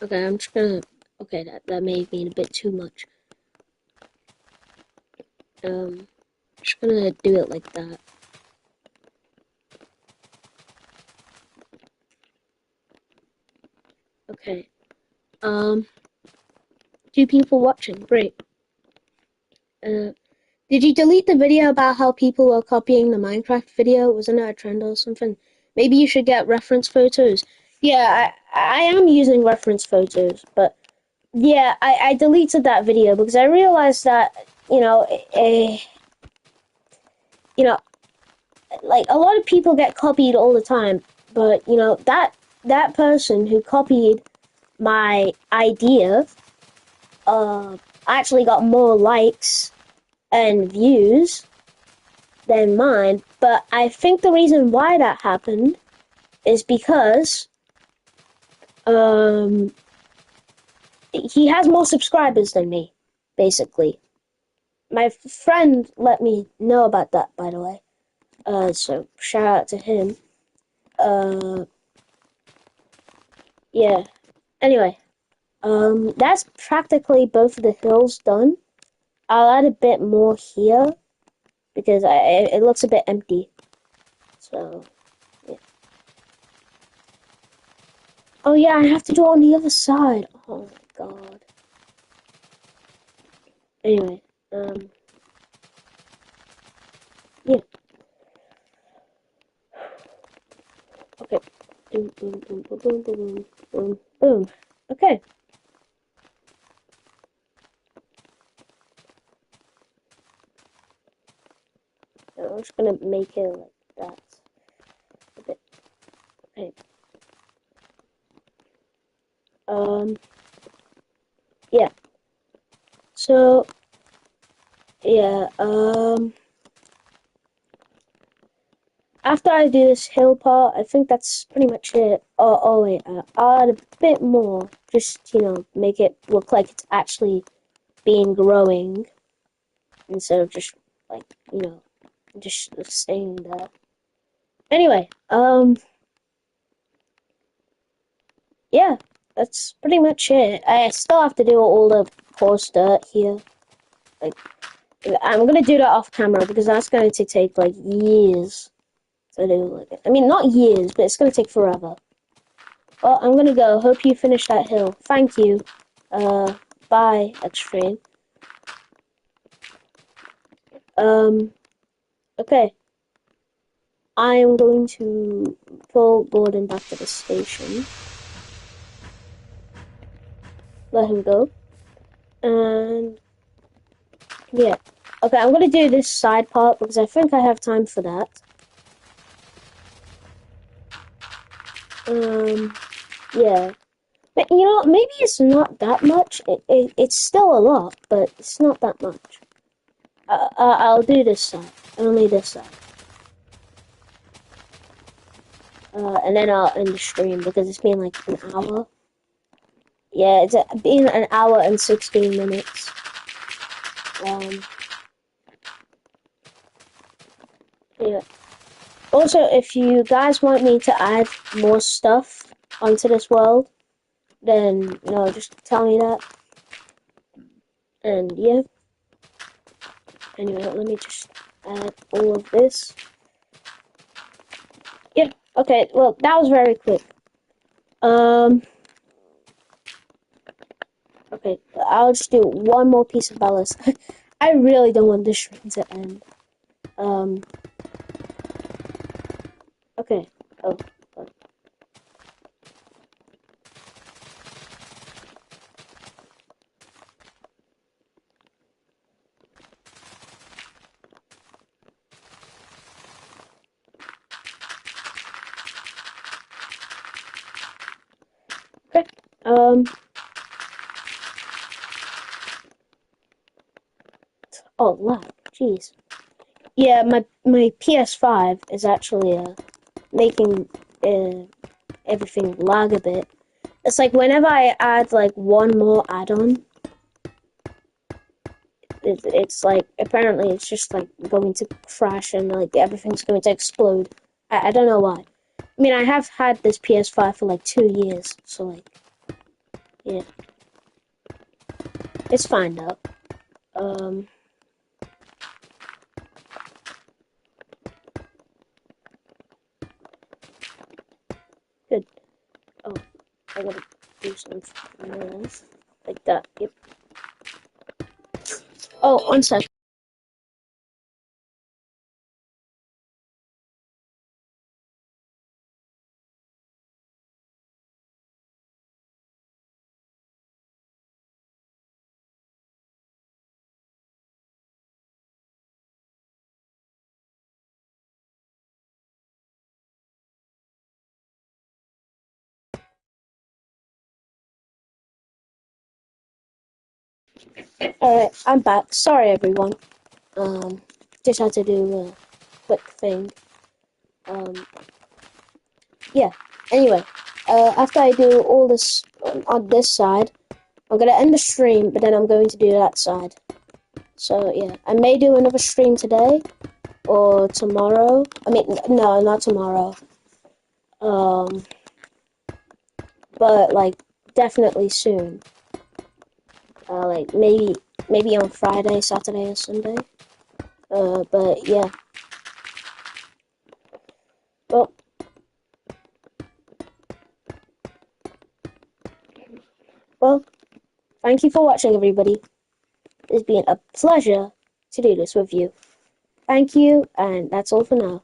okay, I'm just gonna. Okay, that may have been a bit too much. Just gonna do it like that. Okay. 2 people watching. Great. Uh, did you delete the video about how people were copying the Minecraft video? Wasn't it a trend or something? Maybe you should get reference photos. Yeah, I am using reference photos, but yeah, I deleted that video because I realized that, you know, you know, like a lot of people get copied all the time, but that person who copied my idea actually got more likes and views than mine. But I think the reason why that happened is because um he has more subscribers than me, basically. My friend let me know about that, by the way. So shout out to him. Uh, yeah. Anyway, that's practically both of the hills done. I'll add a bit more here because it looks a bit empty. So, yeah. Oh yeah, I have to do it on the other side. Oh my god. Anyway, yeah. Okay. Boom, boom, boom, boom, boom, boom, boom, boom. Okay. I'm just gonna make it like that. A bit. Okay. Um. Yeah. So. Yeah. After I do this hill part, I think that's pretty much it. Oh wait. I'll add a bit more. Just make it look like it's actually been growing. instead of just like, just staying there. Anyway, yeah, that's pretty much it. I still have to do all the coarse dirt here. Like, I'm gonna do that off camera because that's going to take like years to do. I mean, not years, but it's gonna take forever. Well, I'm gonna go. Hope you finish that hill. Thank you. Bye, Extreme. Okay. I am going to pull Gordon back to the station. Let him go. And yeah. Okay, I'm gonna do this side part because I think I have time for that. Yeah. But you know, maybe it's not that much. It's still a lot, but it's not that much. I'll do this side. Only this side. And then I'll end the stream because it's been like an hour. Yeah, it's been an hour and 16 minutes. Yeah. Also, if you guys want me to add more stuff onto this world, then, just tell me that. And yeah. Anyway, let me just add all of this. Yeah, okay, well, that was very quick. Okay, I'll just do one more piece of ballast. I really don't want this stream to end. Okay. Oh. Okay. Oh, lag. Jeez. Yeah, my PS5 is actually making everything lag a bit. It's like whenever I add like one more add-on, it's like apparently it's just like going to crash and like everything's going to explode. I don't know why. I mean, I have had this PS5 for like 2 years, so like, yeah, it's fine though. Good. Oh, I gotta do something else like that. Yep. Oh, 1 sec. Alright, I'm back. Sorry, everyone. Just had to do a quick thing. Yeah. Anyway, after I do all this on this side, I'm gonna end the stream, but then I'm going to do that side. So yeah, I may do another stream today or tomorrow. I mean, no, not tomorrow. But like definitely soon. Like maybe on Friday, Saturday, or Sunday. But yeah. Well, thank you for watching, everybody. It's been a pleasure to do this with you. Thank you, and that's all for now.